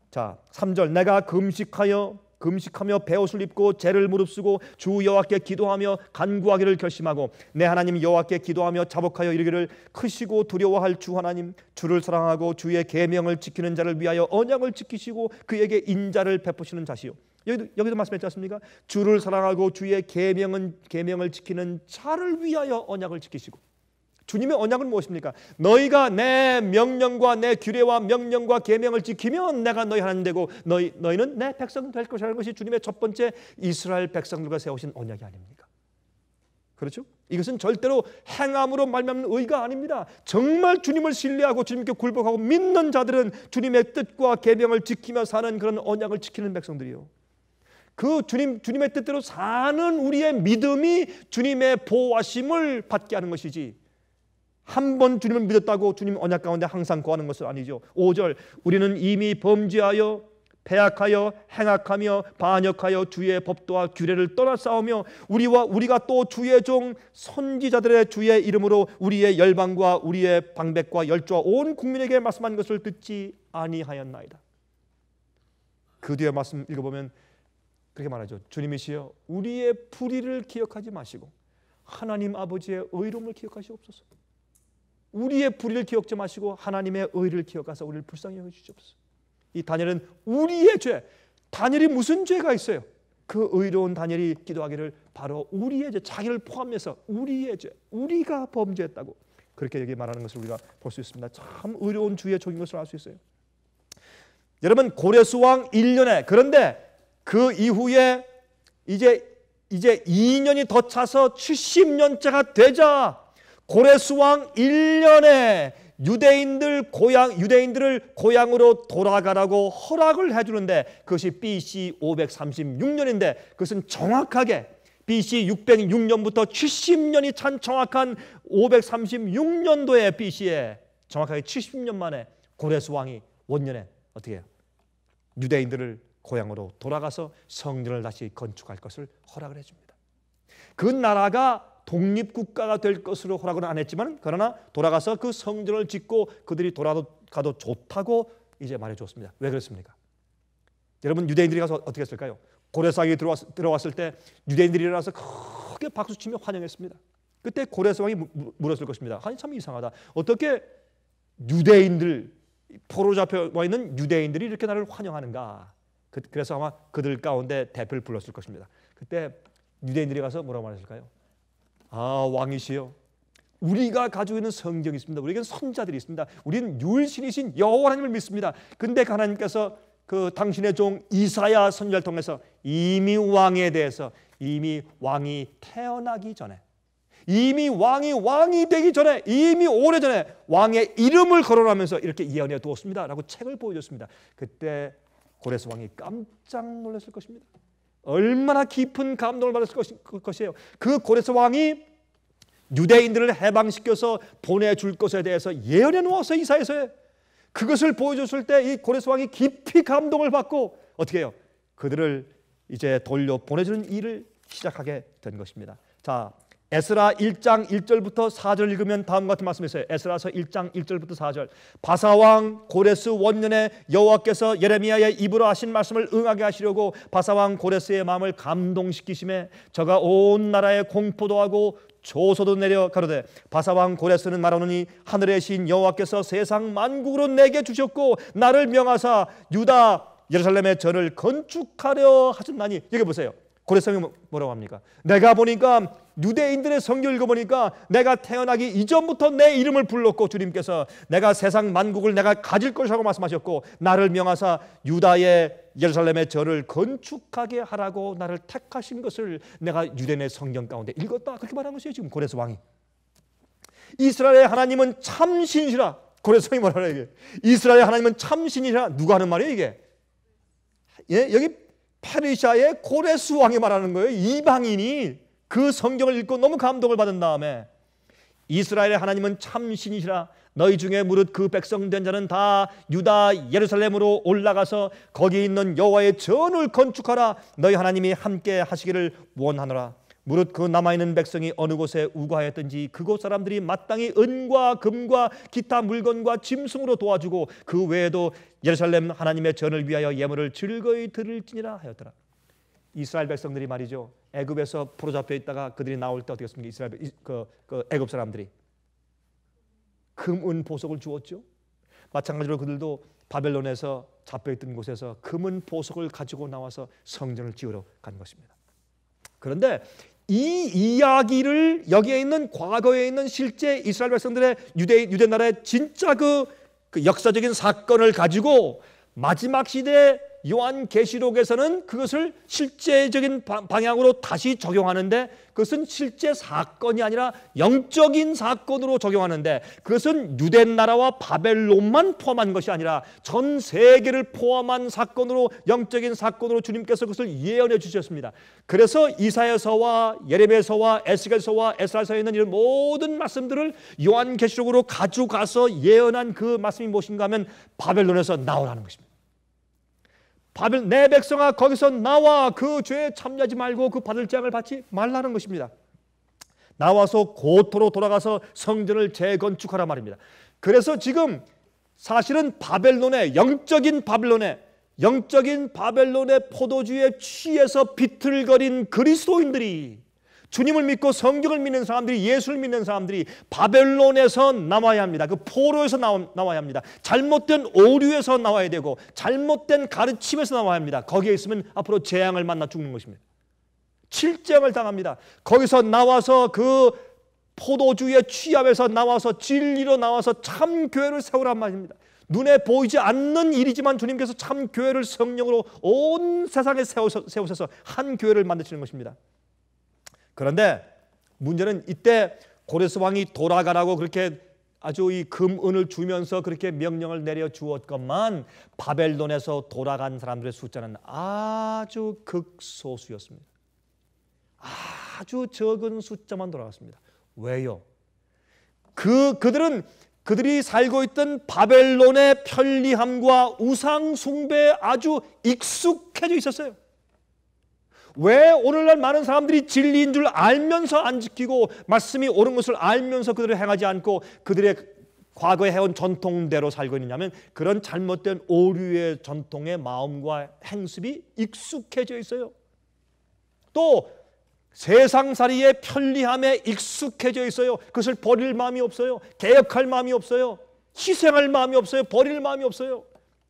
자, 3절 내가 금식하며 베옷을 입고 제를 무릅쓰고 주 여호와께 기도하며 간구하기를 결심하고 내 하나님 여호와께 기도하며 자복하여 이르기를 크시고 두려워할 주 하나님 주를 사랑하고 주의 계명을 지키는 자를 위하여 언약을 지키시고 그에게 인자를 베푸시는 자시요. 여기도 말씀했지 않습니까? 주를 사랑하고 주의 계명을 지키는 자를 위하여 언약을 지키시고 주님의 언약은 무엇입니까? 너희가 내 명령과 내 규례와 명령과 계명을 지키면 내가 너희 하나님 되고 너희는 내 백성 될 것이라는 것이 주님의 첫 번째 이스라엘 백성들과 세우신 언약이 아닙니까? 그렇죠? 이것은 절대로 행함으로 말미암는 의가 아닙니다. 정말 주님을 신뢰하고 주님께 굴복하고 믿는 자들은 주님의 뜻과 계명을 지키며 사는 그런 언약을 지키는 백성들이요. 그 주님의 뜻대로 사는 우리의 믿음이 주님의 보호하심을 받게 하는 것이지, 한 번 주님을 믿었다고 주님 언약 가운데 항상 거하는 것은 아니죠. 5절, 우리는 이미 범죄하여 패악하여 행악하며 반역하여 주의 법도와 규례를 떠나 싸우며 우리가 또 주의 종 선지자들의 주의 이름으로 우리의 열방과 우리의 방백과 열조와 온 국민에게 말씀한 것을 듣지 아니하였나이다. 그 뒤에 말씀 읽어보면 그렇게 말하죠. 주님이시여 우리의 불의를 기억하지 마시고 하나님 아버지의 의로움을 기억하시옵소서. 우리의 불의를 기억지 마시고 하나님의 의를 기억하사 우리를 불쌍히 여겨주시옵소서. 이 다니엘은 우리의 죄, 다니엘이 무슨 죄가 있어요? 그 의로운 다니엘이 기도하기를 바로 우리의 죄, 자기를 포함해서 우리의 죄, 우리가 범죄했다고 그렇게 여기 말하는 것을 우리가 볼 수 있습니다. 참 의로운 주의 종인 것을 알 수 있어요. 여러분, 고레스 왕 1년에, 그런데 그 이후에 이제 2년이 더 차서 70년째가 되자 고레스 왕 1년에 유대인들을 고향으로 돌아가라고 허락을 해주는데 그것이 BC 536년인데 그것은 정확하게 BC 606년부터 70년이 찬 정확한 536년도에 BC에 정확하게 70년 만에 고레스 왕이 원년에 어떻게 해요? 유대인들을 고향으로 돌아가서 성전을 다시 건축할 것을 허락을 해줍니다. 그 나라가 독립국가가 될 것으로 허락은 안 했지만 그러나 돌아가서 그 성전을 짓고 그들이 돌아가도 좋다고 이제 말해줬습니다. 왜 그렇습니까? 여러분, 유대인들이 가서 어떻게 했을까요? 고레스 왕이 들어왔을 때 유대인들이 일어나서 크게 박수치며 환영했습니다. 그때 고레스 왕이 물었을 것입니다. 아니 참 이상하다. 어떻게 유대인들, 포로 잡혀와 있는 유대인들이 이렇게 나를 환영하는가? 그래서 아마 그들 가운데 대표를 불렀을 것입니다. 그때 유대인들이 가서 뭐라고 말했을까요? 아, 왕이시여, 우리가 가지고 있는 성경이 있습니다. 우리에게는 선자들이 있습니다. 우리는 유일신이신 여호와 하나님을 믿습니다. 근데 하나님께서 그 당신의 종 이사야 선지자를 통해서 이미 왕에 대해서 이미 왕이 태어나기 전에, 이미 왕이 되기 전에, 이미 오래전에 왕의 이름을 거론하면서 이렇게 예언해 두었습니다 라고 책을 보여줬습니다. 그때 고레스 왕이 깜짝 놀랐을 것입니다. 얼마나 깊은 감동을 받았을 것이에요. 그 고레스 왕이 유대인들을 해방시켜서 보내줄 것에 대해서 예언해 놓아서 이사야서에 그것을 보여줬을 때 이 고레스 왕이 깊이 감동을 받고 어떻게 해요? 그들을 이제 돌려 보내주는 일을 시작하게 된 것입니다. 자, 에스라 1장 1절부터 4절 읽으면 다음과 같은 말씀이 있어요. 에스라서 1장 1절부터 4절. 바사왕 고레스 원년에 여호와께서 예레미야의 입으로 하신 말씀을 응하게 하시려고 바사왕 고레스의 마음을 감동시키심에 저가 온 나라에 공포도 하고 조소도 내려 가로되 바사왕 고레스는 말하노니 하늘의 신 여호와께서 세상 만국으로 내게 주셨고 나를 명하사 유다 예루살렘의 전을 건축하려 하셨나니. 여기 보세요. 고레스 왕이 뭐라고 합니까? 내가 보니까 유대인들의 성경 읽어보니까 내가 태어나기 이전부터 내 이름을 불렀고 주님께서 내가 세상 만국을 내가 가질 것이라고 말씀하셨고 나를 명하사 유다의 예루살렘의 절을 건축하게 하라고 나를 택하신 것을 내가 유대인의 성경 가운데 읽었다. 그렇게 말한 것이에요. 지금 고레스 왕이. 이스라엘의 하나님은 참신이시라. 고레스 왕이 뭐라 이게? 이스라엘의 하나님은 참신이시라. 누가 하는 말이에요 이게? 예? 여기 페르시아의 고레스 왕이 말하는 거예요. 이방인이 그 성경을 읽고 너무 감동을 받은 다음에 이스라엘의 하나님은 참신이시라. 너희 중에 무릇 그 백성 된 자는 다 유다 예루살렘으로 올라가서 거기 있는 여호와의 전을 건축하라. 너희 하나님이 함께 하시기를 원하노라. 무릇 그 남아있는 백성이 어느 곳에 우거하였든지 그곳 사람들이 마땅히 은과 금과 기타 물건과 짐승으로 도와주고 그 외에도 예루살렘 하나님의 전을 위하여 예물을 즐거이 드릴지니라 하였더라. 이스라엘 백성들이 말이죠. 애굽에서 포로 잡혀 있다가 그들이 나올 때 어떻게 했습니까? 이스라엘 애굽 사람들이 금, 은, 보석을 주었죠. 마찬가지로 그들도 바벨론에서 잡혀 있던 곳에서 금은 보석을 가지고 나와서 성전을 지으러 간 것입니다. 그런데 이 이야기를 여기에 있는 과거에 있는 실제 이스라엘 백성들의 유대 나라의 진짜 그 역사적인 사건을 가지고 마지막 시대 요한계시록에서는 그것을 실제적인 방향으로 다시 적용하는데, 그것은 실제 사건이 아니라 영적인 사건으로 적용하는데, 그것은 유대 나라와 바벨론만 포함한 것이 아니라 전 세계를 포함한 사건으로, 영적인 사건으로 주님께서 그것을 예언해 주셨습니다. 그래서 이사야서와 예레미야서와 에스겔서와 에스라서에 있는 이런 모든 말씀들을 요한계시록으로 가져가서 예언한 그 말씀이 무엇인가 하면 바벨론에서 나오라는 것입니다. 내 백성아 거기서 나와, 그 죄에 참여하지 말고 그 받을 재앙을 받지 말라는 것입니다. 나와서 고토로 돌아가서 성전을 재건축하라 말입니다. 그래서 지금 사실은 바벨론의 영적인 바벨론의 포도주에 취해서 비틀거린 그리스도인들이, 주님을 믿고 성경을 믿는 사람들이, 예수를 믿는 사람들이 바벨론에서 나와야 합니다. 그 포로에서 나와야 합니다. 잘못된 오류에서 나와야 되고 잘못된 가르침에서 나와야 합니다. 거기에 있으면 앞으로 재앙을 만나 죽는 것입니다. 칠재앙을 당합니다. 거기서 나와서 그 포도주의 취합에서 나와서 진리로 나와서 참 교회를 세우란 말입니다. 눈에 보이지 않는 일이지만 주님께서 참 교회를 성령으로 온 세상에 세우셔서 한 교회를 만드시는 것입니다. 그런데 문제는 이때 고레스 왕이 돌아가라고 그렇게 아주 이 금은을 주면서 그렇게 명령을 내려 주었건만 바벨론에서 돌아간 사람들의 숫자는 아주 극소수였습니다. 아주 적은 숫자만 돌아갔습니다. 왜요? 그들이 살고 있던 바벨론의 편리함과 우상 숭배에 아주 익숙해져 있었어요. 왜 오늘날 많은 사람들이 진리인 줄 알면서 안 지키고 말씀이 옳은 것을 알면서 그들을 행하지 않고 그들의 과거에 해온 전통대로 살고 있느냐면, 그런 잘못된 오류의 전통의 마음과 행습이 익숙해져 있어요. 또 세상살이의 편리함에 익숙해져 있어요. 그것을 버릴 마음이 없어요. 개혁할 마음이 없어요. 희생할 마음이 없어요. 버릴 마음이 없어요.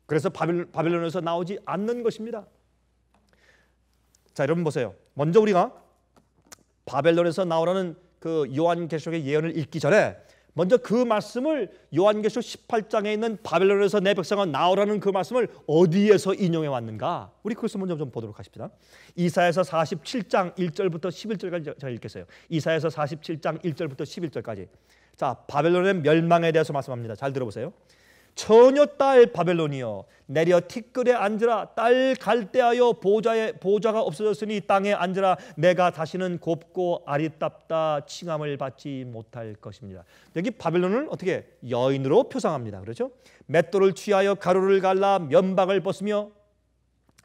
그래서 바벨론에서 나오지 않는 것입니다. 자, 여러분 보세요. 먼저 우리가 바벨론에서 나오라는 그 요한계시록의 예언을 읽기 전에 먼저 그 말씀을 요한계시록 18장에 있는 바벨론에서 내 백성아 나오라는 그 말씀을 어디에서 인용해 왔는가? 우리 그것을 먼저 좀 보도록 하십시다. 이사야서 47장 1절부터 11절까지 제가 읽겠어요. 이사야서 47장 1절부터 11절까지. 자, 바벨론의 멸망에 대해서 말씀합니다. 잘 들어보세요. 처녀 딸 바벨론이여 내려 티끌에 앉으라. 딸 갈대하여 보좌가 없어졌으니 땅에 앉으라. 내가 다시는 곱고 아리답다 칭함을 받지 못할 것입니다. 여기 바벨론을 어떻게 여인으로 표상합니다. 그렇죠? 맷돌을 취하여 가루를 갈라 면박을 벗으며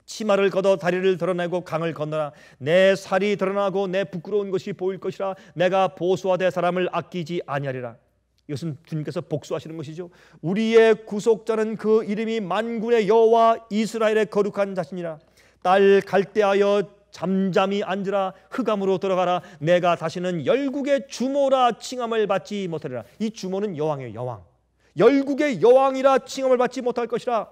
치마를 걷어 다리를 드러내고 강을 건너라. 내 살이 드러나고 내 부끄러운 것이 보일 것이라. 내가 보수하되 사람을 아끼지 아니하리라. 이것은 주님께서 복수하시는 것이죠. 우리의 구속자는 그 이름이 만군의 여호와 이스라엘의 거룩한 자신이라. 딸 갈대하여 잠잠히 앉으라. 흑암으로 들어가라. 내가 다시는 열국의 주모라 칭함을 받지 못하리라. 이 주모는 여왕이에요. 여왕. 열국의 여왕이라 칭함을 받지 못할 것이라.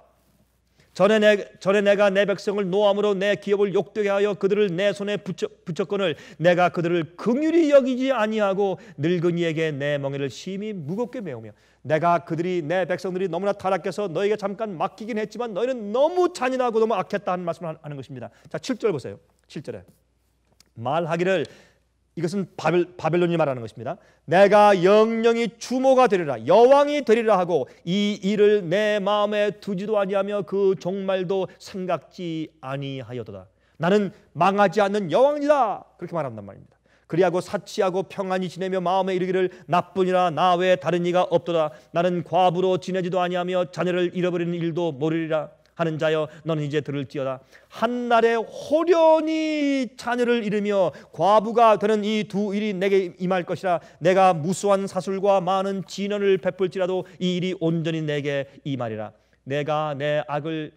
전에 내가 내 백성을 노함으로 내 기업을 욕되게 하여 그들을 내 손에 붙였거늘 내가 그들을 긍휼히 여기지 아니하고 늙은이에게 내 멍에를 심히 무겁게 메우며 내가 내 백성들이 너무나 타락해서 너에게 잠깐 맡기긴 했지만 너희는 너무 잔인하고 너무 악했다 하는 말씀을 하는 것입니다. 자, 7절 보세요. 7절에 말하기를, 이것은 바벨론이 말하는 것입니다. 내가 영영이 주모가 되리라. 여왕이 되리라 하고 이 일을 내 마음에 두지도 아니하며 그 종말도 생각지 아니하여도다. 나는 망하지 않는 여왕이다. 그렇게 말한단 말입니다. 그리하고 사치하고 평안히 지내며 마음에 이르기를 나뿐이라 나 외에 다른 이가 없도다. 나는 과부로 지내지도 아니하며 자녀를 잃어버리는 일도 모르리라 하는 자여 너는 이제 들을지어다. 한날에 호련히 자녀를 잃으며 과부가 되는 이 두 일이 내게 임할 것이라. 내가 무수한 사술과 많은 진언을 베풀지라도 이 일이 온전히 내게 임하리라. 내가 내 악을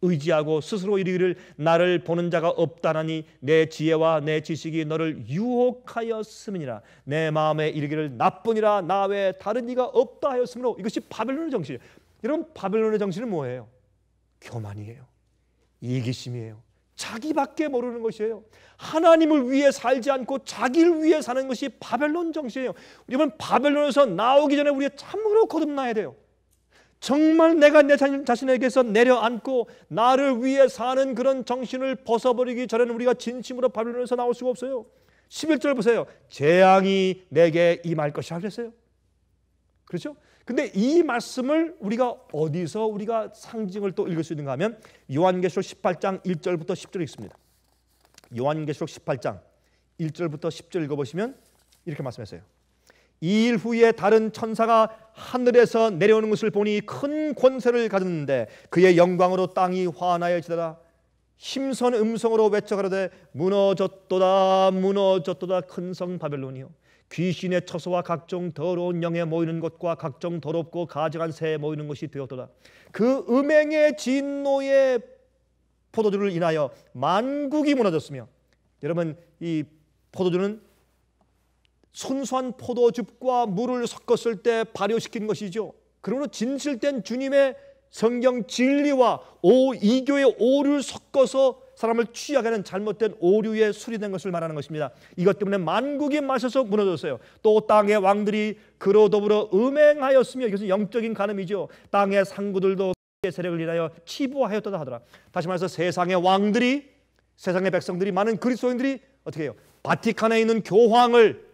의지하고 스스로 이르기를 나를 보는 자가 없다나니 내 지혜와 내 지식이 너를 유혹하였음이니라. 내 마음에 이르기를 나뿐이라 나 외에 다른 이가 없다 하였으므로. 이것이 바벨론의 정신이에요. 여러분, 바벨론의 정신은 뭐예요? 교만이에요. 이기심이에요. 자기밖에 모르는 것이에요. 하나님을 위해 살지 않고 자기를 위해 사는 것이 바벨론 정신이에요. 여러분, 바벨론에서 나오기 전에 우리가 참으로 거듭나야 돼요. 정말 내가 내 자신에게서 내려앉고 나를 위해 사는 그런 정신을 벗어버리기 전에는 우리가 진심으로 바벨론에서 나올 수가 없어요. 11절 보세요. 재앙이 내게 임할 것이라 그랬어요. 그렇죠? 근데 이 말씀을 우리가 어디서 우리가 상징을 또 읽을 수 있는가 하면 요한계시록 18장 1절부터 10절 읽습니다. 요한계시록 18장 1절부터 10절 읽어보시면 이렇게 말씀했어요. 이 일 후에 다른 천사가 하늘에서 내려오는 것을 보니 큰 권세를 가졌는데 그의 영광으로 땅이 환하여지더라. 힘선 음성으로 외쳐 가로되 무너졌도다 무너졌도다 큰 성 바벨론이요 귀신의 처소와 각종 더러운 영에 모이는 것과 각종 더럽고 가증한 새에 모이는 것이 되었도다. 그 음행의 진노의 포도주를 인하여 만국이 무너졌으며, 여러분 이 포도주는 순수한 포도즙과 물을 섞었을 때 발효시킨 것이죠. 그러므로 진실된 주님의 성경 진리와 이교의 오류를 섞어서 사람을 취하게 하는 잘못된 오류의 술이 된 것을 말하는 것입니다. 이것 때문에 만국이 마셔서 무너졌어요. 또 땅의 왕들이 그로 더불어 음행하였으며, 이것은 영적인 간음이죠. 땅의 상구들도 그의 세력을 인하여 치부하였다 하더라. 다시 말해서 세상의 왕들이, 세상의 백성들이, 많은 그리스도인들이 어떻게 해요? 바티칸에 있는 교황을,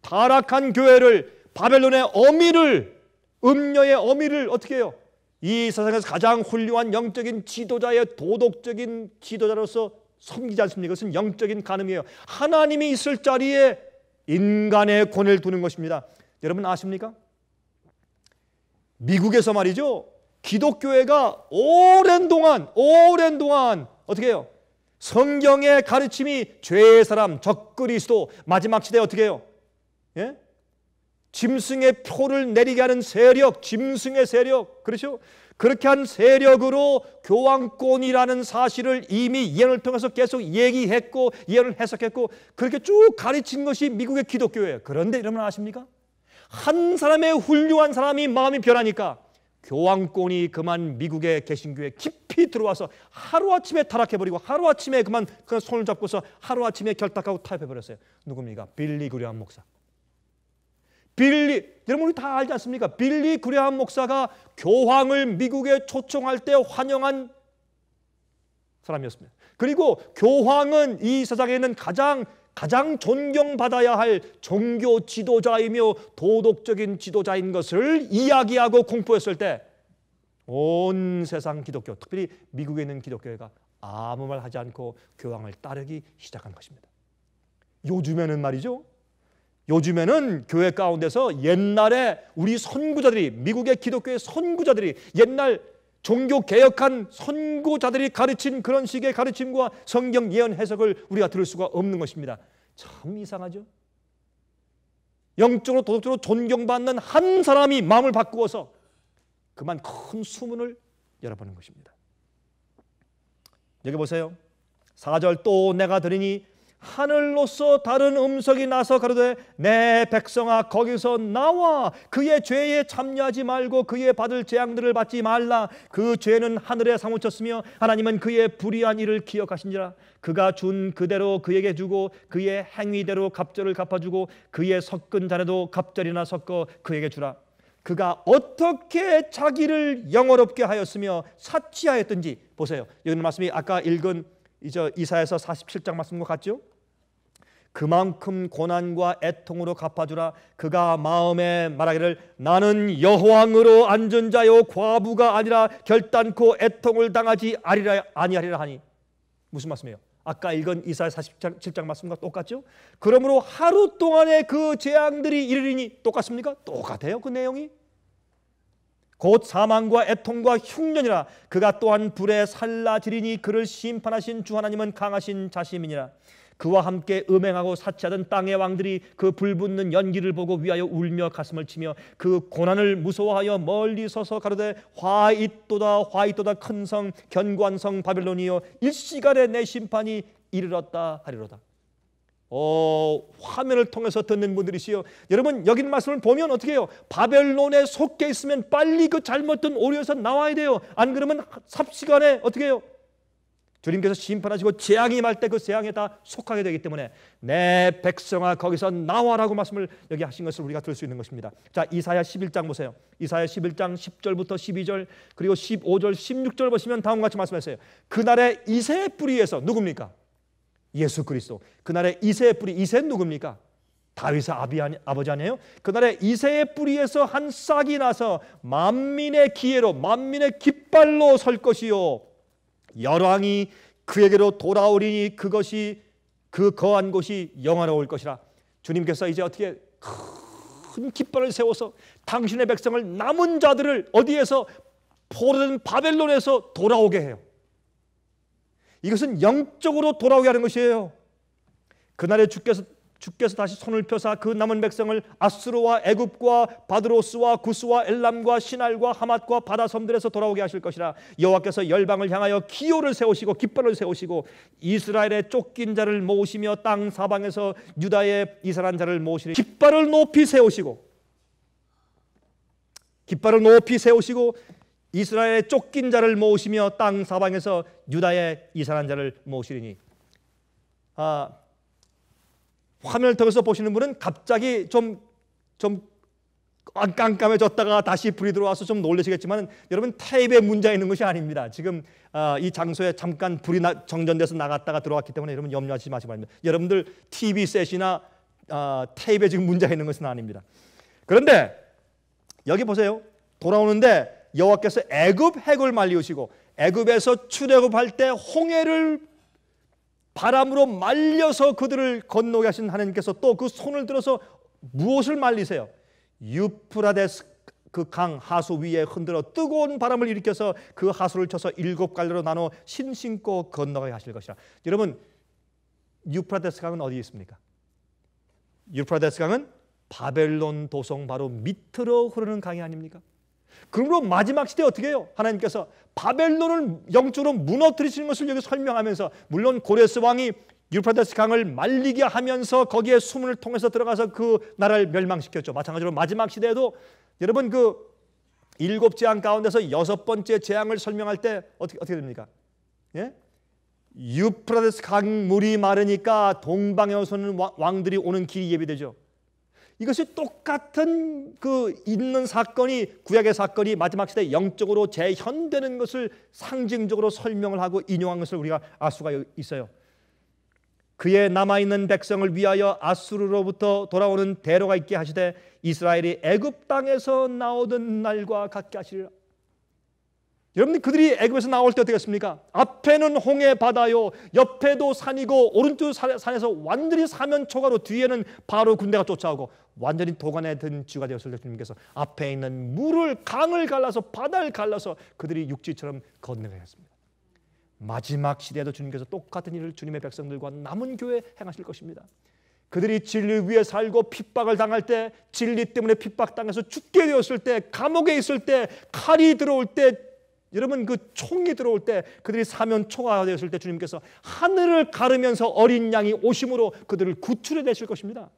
타락한 교회를, 바벨론의 어미를, 음녀의 어미를 어떻게 해요? 이 세상에서 가장 훌륭한 영적인 지도자의 도덕적인 지도자로서 섬기지 않습니까? 그것은 영적인 간음이에요. 하나님이 있을 자리에 인간의 권위를 두는 것입니다. 여러분 아십니까? 미국에서 말이죠, 기독교회가 오랜 동안 어떻게 해요? 성경의 가르침이 죄의 사람, 적그리스도, 마지막 시대에 어떻게 해요? 예? 짐승의 표를 내리게 하는 세력, 짐승의 세력, 그렇죠? 그렇게 한 세력으로 교황권이라는 사실을 이미 예언을 통해서 계속 얘기했고 예언을 해석했고 그렇게 쭉 가르친 것이 미국의 기독교예요. 그런데 여러분 아십니까? 한 사람의 훌륭한 사람이 마음이 변하니까 교황권이 그만 미국의 개신교에 깊이 들어와서 하루아침에 타락해버리고 하루아침에 그만 그 손을 잡고서 하루아침에 결탁하고 타협해버렸어요. 누굽니까? 빌리 그레함 목사. 여러분 우리 다 알지 않습니까? 빌리 그레함 목사가 교황을 미국에 초청할 때 환영한 사람이었습니다. 그리고 교황은 이 세상에 있는 가장 존경받아야 할 종교 지도자이며 도덕적인 지도자인 것을 이야기하고 공포했을 때 온 세상 기독교, 특별히 미국에 있는 기독교회가 아무 말 하지 않고 교황을 따르기 시작한 것입니다. 요즘에는 말이죠, 요즘에는 교회 가운데서 옛날에 우리 선구자들이, 미국의 기독교의 선구자들이, 옛날 종교개혁한 선구자들이 가르친 그런 식의 가르침과 성경 예언 해석을 우리가 들을 수가 없는 것입니다. 참 이상하죠? 영적으로 도덕적으로 존경받는 한 사람이 마음을 바꾸어서 그만 큰 수문을 열어보는 것입니다. 여기 보세요. 4절 또 내가 들으니 하늘로서 다른 음성이 나서 가로되 내 백성아 거기서 나와 그의 죄에 참여하지 말고 그의 받을 재앙들을 받지 말라. 그 죄는 하늘에 사무쳤으며 하나님은 그의 불의한 일을 기억하신지라. 그가 준 그대로 그에게 주고 그의 행위대로 갑절을 갚아주고 그의 섞은 잔에도 갑절이나 섞어 그에게 주라. 그가 어떻게 자기를 영어롭게 하였으며 사치하였든지. 보세요. 여기 말씀이 아까 읽은 이사야서 47장 말씀과 같죠? 그만큼 고난과 애통으로 갚아주라. 그가 마음에 말하기를 나는 여호왕으로 앉은 자요 과부가 아니라 결단코 애통을 당하지 아니하리라 하니. 무슨 말씀이에요? 아까 읽은 이사야 47장 말씀과 똑같죠? 그러므로 하루 동안의 그 재앙들이 이르리니 똑같습니까? 똑같아요. 그 내용이. 곧 사망과 애통과 흉년이라. 그가 또한 불에 살라지리니 그를 심판하신 주 하나님은 강하신 자심이니라. 그와 함께 음행하고 사치하던 땅의 왕들이 그 불붙는 연기를 보고 위하여 울며 가슴을 치며 그 고난을 무서워하여 멀리 서서 가로되 화이또다 화이또다 큰 성 견고한 성 바벨론이여 일시간에 내 심판이 이르렀다 하리로다. 화면을 통해서 듣는 분들이시요, 여러분 여기 말씀을 보면 어떻게 해요? 바벨론에 속해 있으면 빨리 그 잘못된 오류에서 나와야 돼요. 안 그러면 삽시간에 어떻게 해요? 주님께서 심판하시고 재앙이 임할 때 그 재앙에 다 속하게 되기 때문에 내 백성아 거기서 나와라고 말씀을 여기 하신 것을 우리가 들 수 있는 것입니다. 자, 이사야 11장 보세요. 이사야 11장 10절부터 12절 그리고 15절 16절 보시면 다음과 같이 말씀하세요. 그날의 이새의 뿌리에서 누굽니까? 예수 그리스도. 그날의 이새의 뿌리, 이새는 누굽니까? 다윗의 아버지 아니에요? 그날의 이새의 뿌리에서 한 싹이 나서 만민의 기회로 만민의 깃발로 설 것이요 열왕이 그에게로 돌아오리니 그것이 그 거한 곳이 영화로울 것이라. 주님께서 이제 어떻게 큰 깃발을 세워서 당신의 백성을 남은 자들을 어디에서 포로된 바벨론에서 돌아오게 해요. 이것은 영적으로 돌아오게 하는 것이에요. 그날에 주께서 다시 손을 펴사 그 남은 백성을 아수르와 애굽과 바드로스와 구스와 엘람과 시날과 하맛과 바다 섬들에서 돌아오게 하실 것이라. 여호와께서 열방을 향하여 기호를 세우시고 깃발을 세우시고 이스라엘의 쫓긴 자를 모으시며 땅 사방에서 유다의 이스라엘 자를 모으시니 깃발을 높이 세우시고 이스라엘의 쫓긴 자를 모으시며 땅 사방에서 유다의 이스라엘 자를 모으시리니. 화면을 통해서 보시는 분은 갑자기 좀 깜깜해졌다가 다시 불이 들어와서 좀 놀라시겠지만 여러분 테이프에 문제가 있는 것이 아닙니다. 지금 이 장소에 잠깐 불이 정전돼서 나갔다가 들어왔기 때문에 여러분 염려하지 마시기 바랍니다. 여러분들 TV 셋이나 테이프에 지금 문제가 있는 것은 아닙니다. 그런데 여기 보세요. 돌아오는데 여호와께서 애굽 해골 말리우시고 애굽에서 출애굽할 때 홍해를 바람으로 말려서 그들을 건너게 하신 하나님께서 또 그 손을 들어서 무엇을 말리세요? 유프라데스 그 강 하수 위에 흔들어 뜨거운 바람을 일으켜서 그 하수를 쳐서 7갈래로 나눠 신신고 건너가게 하실 것이라. 여러분 유프라데스 강은 어디에 있습니까? 유프라데스 강은 바벨론 도성 바로 밑으로 흐르는 강이 아닙니까? 그러므로 마지막 시대에 어떻게 해요? 하나님께서 바벨론을 영적으로 무너뜨리시는 것을 여기 설명하면서 물론 고레스 왕이 유프라데스 강을 말리게 하면서 거기에 수문을 통해서 들어가서 그 나라를 멸망시켰죠. 마찬가지로 마지막 시대에도 여러분 그 7재앙 가운데서 6번째 재앙을 설명할 때 어떻게 됩니까? 예? 유프라데스 강물이 마르니까 동방에서는 왕들이 오는 길이 예비되죠. 이것이 똑같은 그 있는 사건이 구약의 사건이 마지막 시대에 영적으로 재현되는 것을 상징적으로 설명을 하고 인용한 것을 우리가 알 수가 있어요. 그의 남아있는 백성을 위하여 아수르로부터 돌아오는 대로가 있게 하시되 이스라엘이 애굽 땅에서 나오던 날과 같게 하시리라. 여러분들 그들이 애굽에서 나올 때 어떻게 했습니까? 앞에는 홍해 바다요, 옆에도 산이고 오른쪽 산에서 완전히 사면초가로 뒤에는 바로 군대가 쫓아오고 완전히 도관에 든 쥐가 되었을 때 주님께서 앞에 있는 강을 갈라서 바다를 갈라서 그들이 육지처럼 건너게 했습니다. 마지막 시대에도 주님께서 똑같은 일을 주님의 백성들과 남은 교회에 행하실 것입니다. 그들이 진리 위에 살고 핍박을 당할 때, 진리 때문에 핍박당해서 죽게 되었을 때, 감옥에 있을 때, 칼이 들어올 때, 여러분 그 총이 들어올 때, 그들이 사면초가 되었을 때 주님께서 하늘을 가르면서 어린 양이 오심으로 그들을 구출해 내실 것입니다.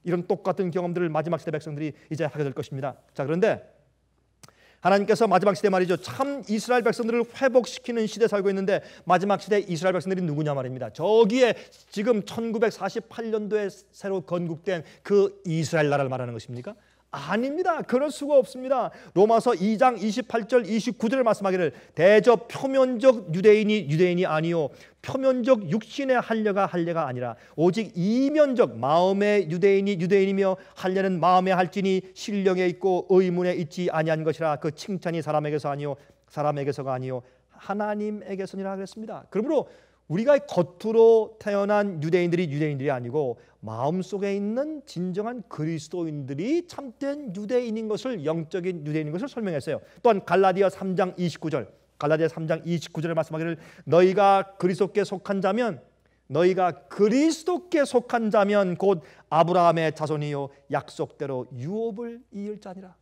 이런 똑같은 경험들을 마지막 시대 백성들이 이제 하게 될 것입니다. 자, 그런데 하나님께서 마지막 시대 말이죠, 참 이스라엘 백성들을 회복시키는 시대에 살고 있는데 마지막 시대 이스라엘 백성들이 누구냐 말입니다. 저기에 지금 1948년도에 새로 건국된 그 이스라엘 나라를 말하는 것입니까? 아닙니다. 그럴 수가 없습니다. 로마서 2장 28절 29절을 말씀하기를 대저 표면적 유대인이 아니요 표면적 육신의 할례가 아니라 오직 이면적 마음의 유대인이며 할례는 마음에 할지니 신령에 있고 의문에 있지 아니한 것이라. 그 칭찬이 사람에게서가 아니요 하나님에게서니라 그랬습니다. 그러므로 우리가 겉으로 태어난 유대인들이 아니고 마음속에 있는 진정한 그리스도인들이 참된 유대인인 것을, 영적인 유대인인 것을 설명했어요. 또한 갈라디아 3장 29절을 말씀하기를 너희가 그리스도께 속한 자면 곧 아브라함의 자손이요 약속대로 유업을 이을 자니라.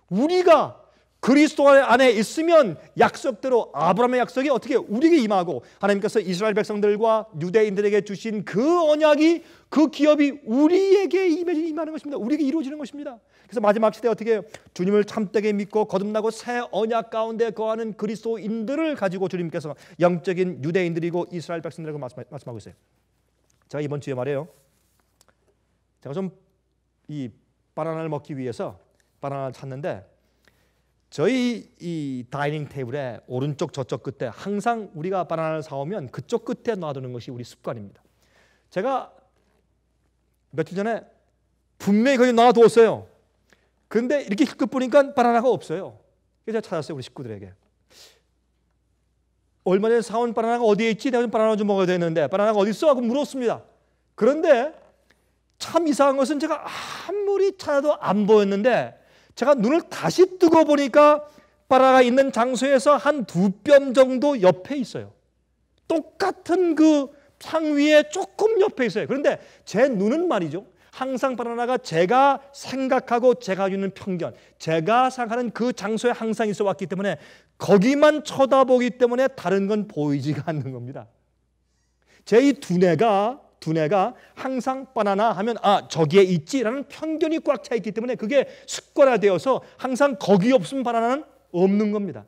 우리가 그리스도 안에 있으면 약속대로 아브라함의 약속이 어떻게 우리에게 임하고 하나님께서 이스라엘 백성들과 유대인들에게 주신 그 언약이 그 기업이 우리에게 임하는 것입니다. 우리에게 이루어지는 것입니다. 그래서 마지막 시대에 어떻게 주님을 참되게 믿고 거듭나고 새 언약 가운데 거하는 그리스도인들을 가지고 주님께서 영적인 유대인들이고 이스라엘 백성들이라고 말씀하고 있어요. 제가 이번 주에 말이에요. 제가 좀 이 바나나를 먹기 위해서 바나나를 찾는데 저희 이 다이닝 테이블에 오른쪽 저쪽 끝에 항상 우리가 바나나를 사오면 그쪽 끝에 놔두는 것이 우리 습관입니다. 제가 며칠 전에 분명히 거기 놔두었어요. 그런데 이렇게 힐끗 보니까 바나나가 없어요. 그래서 제가 찾았어요. 우리 식구들에게. 얼마 전에 사온 바나나가 어디에 있지? 내가 좀 바나나 좀 먹어야 되는데 바나나가 어디 있어? 하고 물었습니다. 그런데 참 이상한 것은 제가 아무리 찾아도 안 보였는데 제가 눈을 다시 뜨고 보니까 바나나가 있는 장소에서 한 2뼘 정도 옆에 있어요. 똑같은 그 상위에 조금 옆에 있어요. 그런데 제 눈은 말이죠. 항상 바나나가 제가 생각하고 제가 주는 편견, 제가 생각하는 그 장소에 항상 있어 왔기 때문에 거기만 쳐다보기 때문에 다른 건 보이지가 않는 겁니다. 제 이 두뇌가 항상 바나나 하면 저기에 있지라는 편견이 꽉 차 있기 때문에 그게 습관화되어서 항상 거기 없으면 바나나는 없는 겁니다.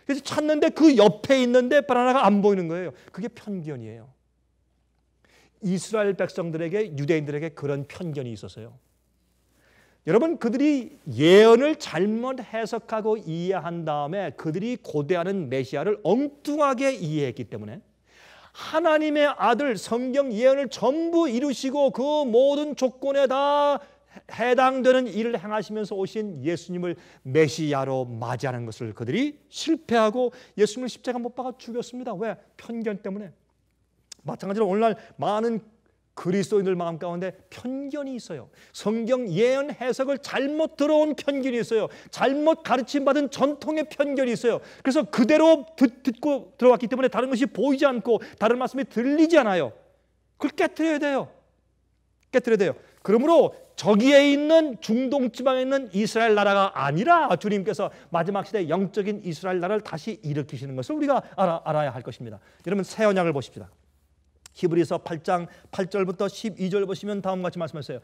그래서 찾는데 그 옆에 있는데 바나나가 안 보이는 거예요. 그게 편견이에요. 이스라엘 백성들에게 유대인들에게 그런 편견이 있었어요. 여러분 그들이 예언을 잘못 해석하고 이해한 다음에 그들이 고대하는 메시아를 엉뚱하게 이해했기 때문에 하나님의 아들 성경 예언을 전부 이루시고 그 모든 조건에 다 해당되는 일을 행하시면서 오신 예수님을 메시아로 맞이하는 것을 그들이 실패하고 예수님을 십자가 못 박아 죽였습니다. 왜? 편견 때문에. 마찬가지로 오늘날 많은 그리스도인들 마음 가운데 편견이 있어요. 성경 예언 해석을 잘못 들어온 편견이 있어요. 잘못 가르침받은 전통의 편견이 있어요. 그래서 그대로 듣고 들어왔기 때문에 다른 것이 보이지 않고 다른 말씀이 들리지 않아요. 그걸 깨트려야 돼요. 깨트려야 돼요. 그러므로 저기에 있는 중동 지방에 있는 이스라엘 나라가 아니라 주님께서 마지막 시대 영적인 이스라엘 나라를 다시 일으키시는 것을 우리가 알아야 할 것입니다. 여러분 새 언약을 보십시다. 히브리서 8장 8절부터 12절 보시면 다음과 같이 말씀하셨어요.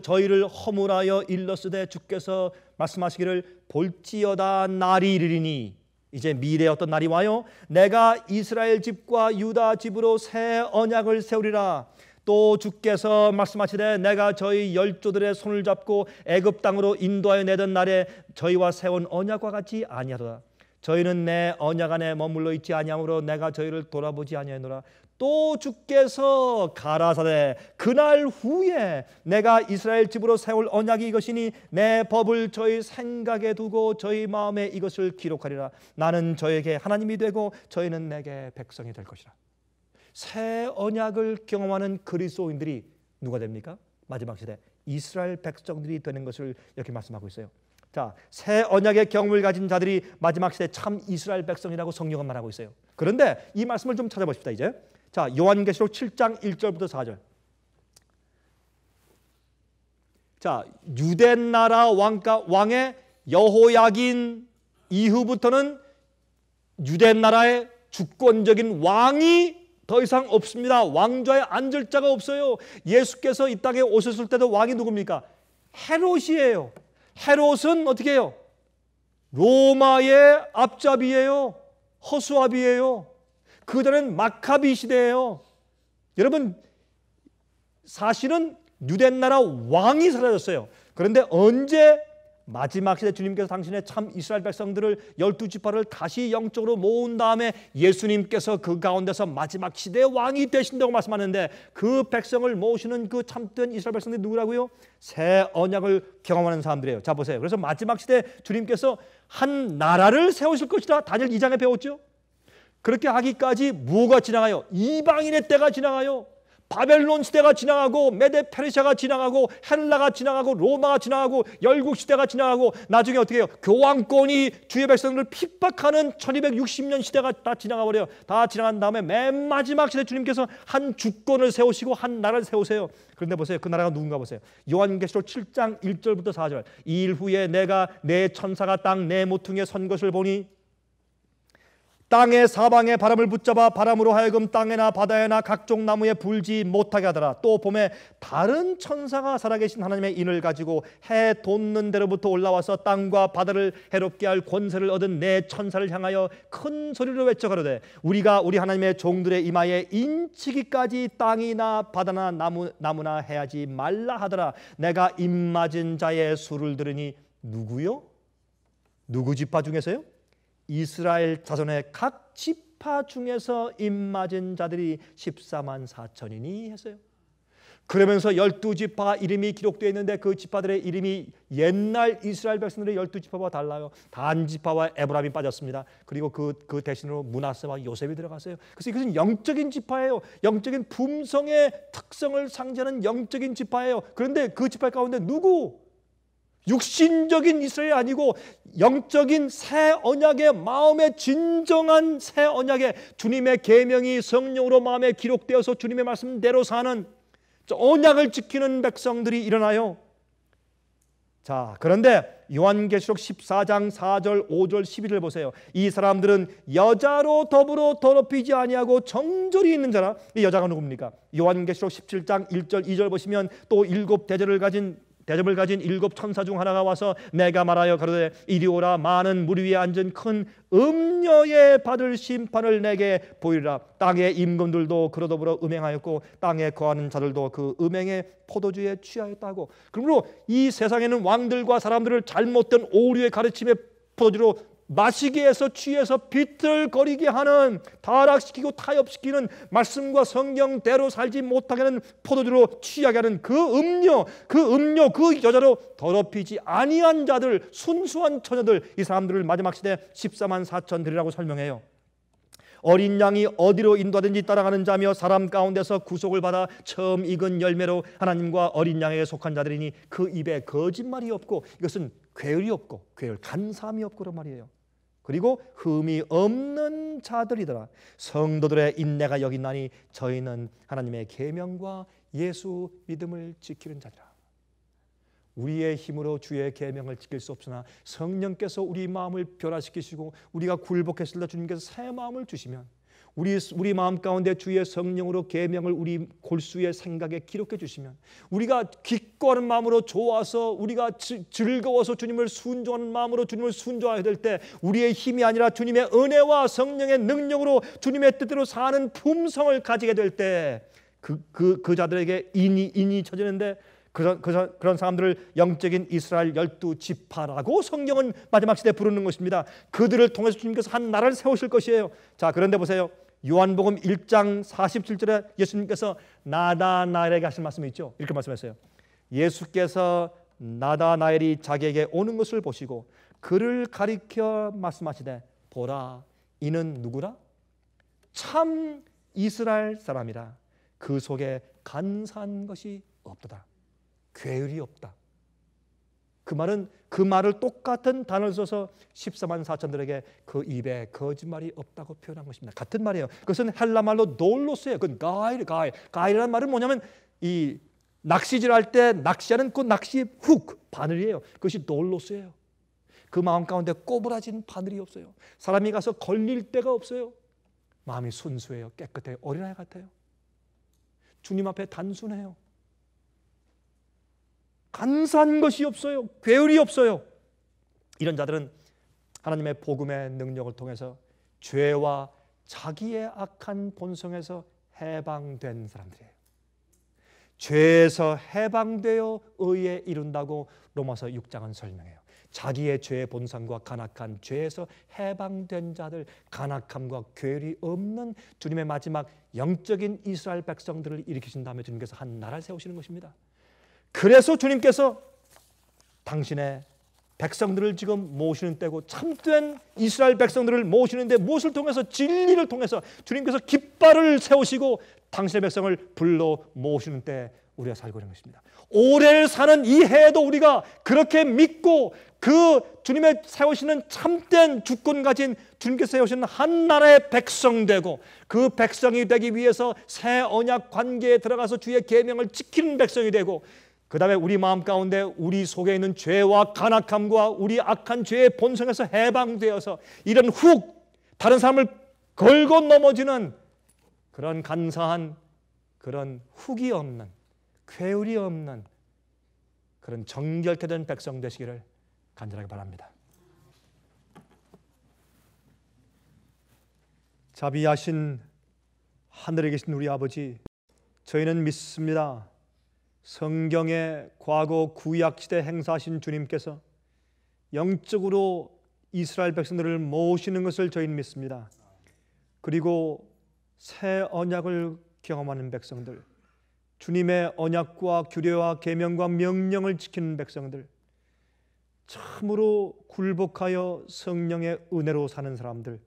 저희를 허물하여 일렀으되 주께서 말씀하시기를 볼지어다 날이 이르리니 이제 미래에 어떤 날이 와요. 내가 이스라엘 집과 유다 집으로 새 언약을 세우리라. 또 주께서 말씀하시되 내가 저희 열조들의 손을 잡고 애굽 땅으로 인도하여 내던 날에 저희와 세운 언약과 같이 아니하도다. 저희는 내 언약 안에 머물러 있지 아니하므로 내가 저희를 돌아보지 아니하노라. 또 주께서 가라사대 그날 후에 내가 이스라엘 집으로 세울 언약이 이것이니 내 법을 저희 생각에 두고 저희 마음에 이것을 기록하리라. 나는 저에게 하나님이 되고 저희는 내게 백성이 될 것이라. 새 언약을 경험하는 그리스도인들이 누가 됩니까? 마지막 시대 이스라엘 백성들이 되는 것을 이렇게 말씀하고 있어요. 자, 새 언약의 경험을 가진 자들이 마지막 시대 참 이스라엘 백성이라고 성경은 말하고 있어요. 그런데 이 말씀을 좀 찾아보십시다. 이제 자, 요한계시록 7장 1절부터 4절. 자, 유대 나라 왕의 여호야긴 이후부터는 유대 나라의 주권적인 왕이 더 이상 없습니다. 왕좌에 앉을 자가 없어요. 예수께서 이 땅에 오셨을 때도 왕이 누굽니까? 헤롯이에요. 헤롯은 어떻게 해요? 로마의 앞잡이에요. 허수아비예요. 그 전에는 마카비 시대예요. 여러분 사실은 유대 나라 왕이 사라졌어요. 그런데 언제 마지막 시대 주님께서 당신의 참 이스라엘 백성들을 12지파를 다시 영적으로 모은 다음에 예수님께서 그 가운데서 마지막 시대의 왕이 되신다고 말씀하는데 그 백성을 모시는 그 참된 이스라엘 백성들이 누구라고요? 새 언약을 경험하는 사람들이에요. 자 보세요. 그래서 마지막 시대 주님께서 한 나라를 세우실 것이다. 다니엘 2장에 배웠죠. 그렇게 하기까지 뭐가 지나가요? 이방인의 때가 지나가요. 바벨론 시대가 지나가고 메데 페르시아가 지나가고 헬라가 지나가고 로마가 지나가고 열국 시대가 지나가고 나중에 어떻게 해요? 교황권이 주의 백성들을 핍박하는 1260년 시대가 다 지나가 버려요. 다 지나간 다음에 맨 마지막 시대 주님께서 한 주권을 세우시고 한 나라를 세우세요. 그런데 보세요. 그 나라가 누군가 보세요. 요한계시록 7장 1절부터 4절. 이 일 후에 내가 내 천사가 땅 내 모퉁이에 선 것을 보니 땅의 사방에 바람을 붙잡아 바람으로 하여금 땅에나 바다에나 각종 나무에 불지 못하게 하더라. 또 봄에 다른 천사가 살아계신 하나님의 인을 가지고 해 돋는 데로부터 올라와서 땅과 바다를 해롭게 할 권세를 얻은 내 천사를 향하여 큰 소리로 외쳐 가로되 우리가 우리 하나님의 종들의 이마에 인치기까지 땅이나 바다나 나무나 해하지 말라 하더라. 내가 입맞은 자의 수를 들으니 누구요? 누구 지파 중에서요? 이스라엘 자손의 각 지파 중에서 입맞은 자들이 14만 4천이니 했어요. 그러면서 12지파 이름이 기록되어 있는데 그 지파들의 이름이 옛날 이스라엘 백성들의 12지파와 달라요. 단 지파와 에브라임이 빠졌습니다. 그리고 그 대신으로 므낫세와 요셉이 들어갔어요. 그래서 이것은 영적인 지파예요. 영적인 품성의 특성을 상징하는 영적인 지파예요. 그런데 그 지파 가운데 누구? 육신적인 이스라엘이 아니고 영적인 새 언약의 마음의 진정한 새 언약의 주님의 계명이 성령으로 마음에 기록되어서 주님의 말씀대로 사는 언약을 지키는 백성들이 일어나요. 자, 그런데 요한계시록 14장 4절 5절 11을 보세요. 이 사람들은 여자로 더불어 더럽히지 아니하고 정절이 있는 자라. 이 여자가 누굽니까? 요한계시록 17장 1절 2절 보시면 또 일곱 대접을 가진 일곱 천사 중 하나가 와서 내가 말하여 가로되 이리 오라. 많은 물 위에 앉은 큰 음녀에 받을 심판을 내게 보이리라. 땅의 임금들도 그로 더불어 음행하였고 땅에 거하는 자들도 그 음행의 포도주에 취하였다고. 그러므로 이 세상에는 왕들과 사람들을 잘못된 오류의 가르침의 포도주로 마시게 해서 취해서 비틀거리게 하는, 타락시키고 타협시키는, 말씀과 성경대로 살지 못하게 하는 포도주로 취하게 하는 그 음료, 그 여자로 더럽히지 아니한 자들, 순수한 처녀들, 이 사람들을 마지막 시대 14만 4천들이라고 설명해요. 어린 양이 어디로 인도하든지 따라가는 자며 사람 가운데서 구속을 받아 처음 익은 열매로 하나님과 어린 양에게 속한 자들이니 그 입에 거짓말이 없고, 이것은 괴율이 없고, 간사함이 없고 그런 말이에요. 그리고 흠이 없는 자들이더라. 성도들의 인내가 여기 있나니 저희는 하나님의 계명과 예수 믿음을 지키는 자들이라. 우리의 힘으로 주의 계명을 지킬 수 없으나 성령께서 우리 마음을 변화시키시고 우리가 굴복했을 때 주님께서 새 마음을 주시면 우리 마음 가운데 주의 성령으로 계명을 우리 골수의 생각에 기록해 주시면 우리가 기뻐하는 마음으로 좋아서, 우리가 즐거워서 주님을 순종하는 마음으로 주님을 순종하게 될 때 우리의 힘이 아니라 주님의 은혜와 성령의 능력으로 주님의 뜻대로 사는 품성을 가지게 될 때 그 자들에게 인이 쳐지는데, 그런 사람들을 영적인 이스라엘 12지파라고 성경은 마지막 시대에 부르는 것입니다. 그들을 통해서 주님께서 한 나라를 세우실 것이에요. 자, 그런데 보세요. 요한복음 1장 47절에 예수님께서 나다나엘에게 하신 말씀이 있죠. 이렇게 말씀하셨어요. 예수께서 나다나엘이 자기에게 오는 것을 보시고 그를 가리켜 말씀하시되 보라, 이는 누구라? 참 이스라엘 사람이라. 그 속에 간사한 것이 없도다. 괴율이 없다. 그 말을 똑같은 단어를 써서 14만 4천들에게 그 입에 거짓말이 없다고 표현한 것입니다. 같은 말이에요. 그것은 헬라 말로 돌로스예요. 그건 가이라는 말은 뭐냐면 이 낚시질할 때 낚시하는 그 낚시 훅, 바늘이에요. 그것이 돌로스예요. 그 마음 가운데 꼬부라진 바늘이 없어요. 사람이 가서 걸릴 데가 없어요. 마음이 순수해요. 깨끗해요. 어린아이 같아요. 주님 앞에 단순해요. 간사한 것이 없어요. 괴율이 없어요. 이런 자들은 하나님의 복음의 능력을 통해서 죄와 자기의 악한 본성에서 해방된 사람들이에요. 죄에서 해방되어 의에 이룬다고 로마서 6장은 설명해요. 자기의 죄의 본성과 간악한 죄에서 해방된 자들, 간악함과 괴율이 없는 주님의 마지막 영적인 이스라엘 백성들을 일으키신 다음에 주님께서 한 나라를 세우시는 것입니다. 그래서 주님께서 당신의 백성들을 지금 모시는 때고 참된 이스라엘 백성들을 모시는데 무엇을 통해서? 진리를 통해서 주님께서 깃발을 세우시고 당신의 백성을 불러 모시는 때 우리가 살고 있는 것입니다. 오래 사는 이 해에도 우리가 그렇게 믿고 그 주님의 세우시는 참된 주권 가진 주님께서 세우시는 한 나라의 백성 되고 그 백성이 되기 위해서 새 언약 관계에 들어가서 주의 계명을 지키는 백성이 되고 그 다음에 우리 마음 가운데 우리 속에 있는 죄와 간악함과 우리 악한 죄의 본성에서 해방되어서 이런 다른 사람을 걸고 넘어지는 그런 간사한 그런 훅이 없는 쾌율이 없는 그런 정결케 된 백성 되시기를 간절하게 바랍니다. 자비하신 하늘에 계신 우리 아버지, 저희는 믿습니다. 성경의 과거 구약시대 행사하신 주님께서 영적으로 이스라엘 백성들을 모시는 것을 저희는 믿습니다. 그리고 새 언약을 경험하는 백성들, 주님의 언약과 규례와 계명과 명령을 지키는 백성들, 참으로 굴복하여 성령의 은혜로 사는 사람들,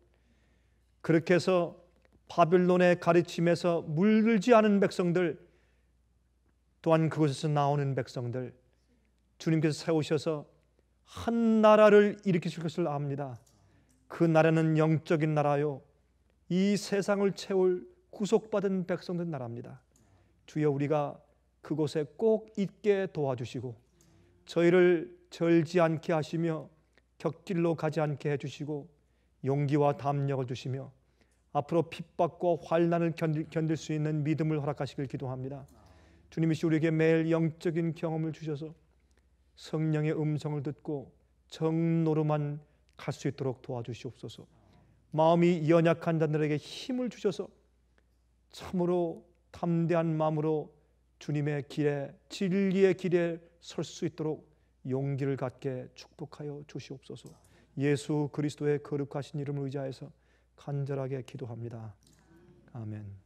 그렇게 해서 바빌론의 가르침에서 물들지 않은 백성들, 또한 그곳에서 나오는 백성들, 주님께서 세우셔서 한 나라를 일으키실 것을 압니다. 그 나라는 영적인 나라요, 이 세상을 채울 구속받은 백성들 나라입니다. 주여, 우리가 그곳에 꼭 있게 도와주시고 저희를 절지 않게 하시며 격길로 가지 않게 해주시고 용기와 담력을 주시며 앞으로 핍박과 환난을 견딜 수 있는 믿음을 허락하시길 기도합니다. 주님이시 우리에게 매일 영적인 경험을 주셔서 성령의 음성을 듣고 정로로만 갈 수 있도록 도와주시옵소서. 마음이 연약한 자들에게 힘을 주셔서 참으로 담대한 마음으로 주님의 길에, 진리의 길에 설 수 있도록 용기를 갖게 축복하여 주시옵소서. 예수 그리스도의 거룩하신 이름을 의지하여서 간절하게 기도합니다. 아멘.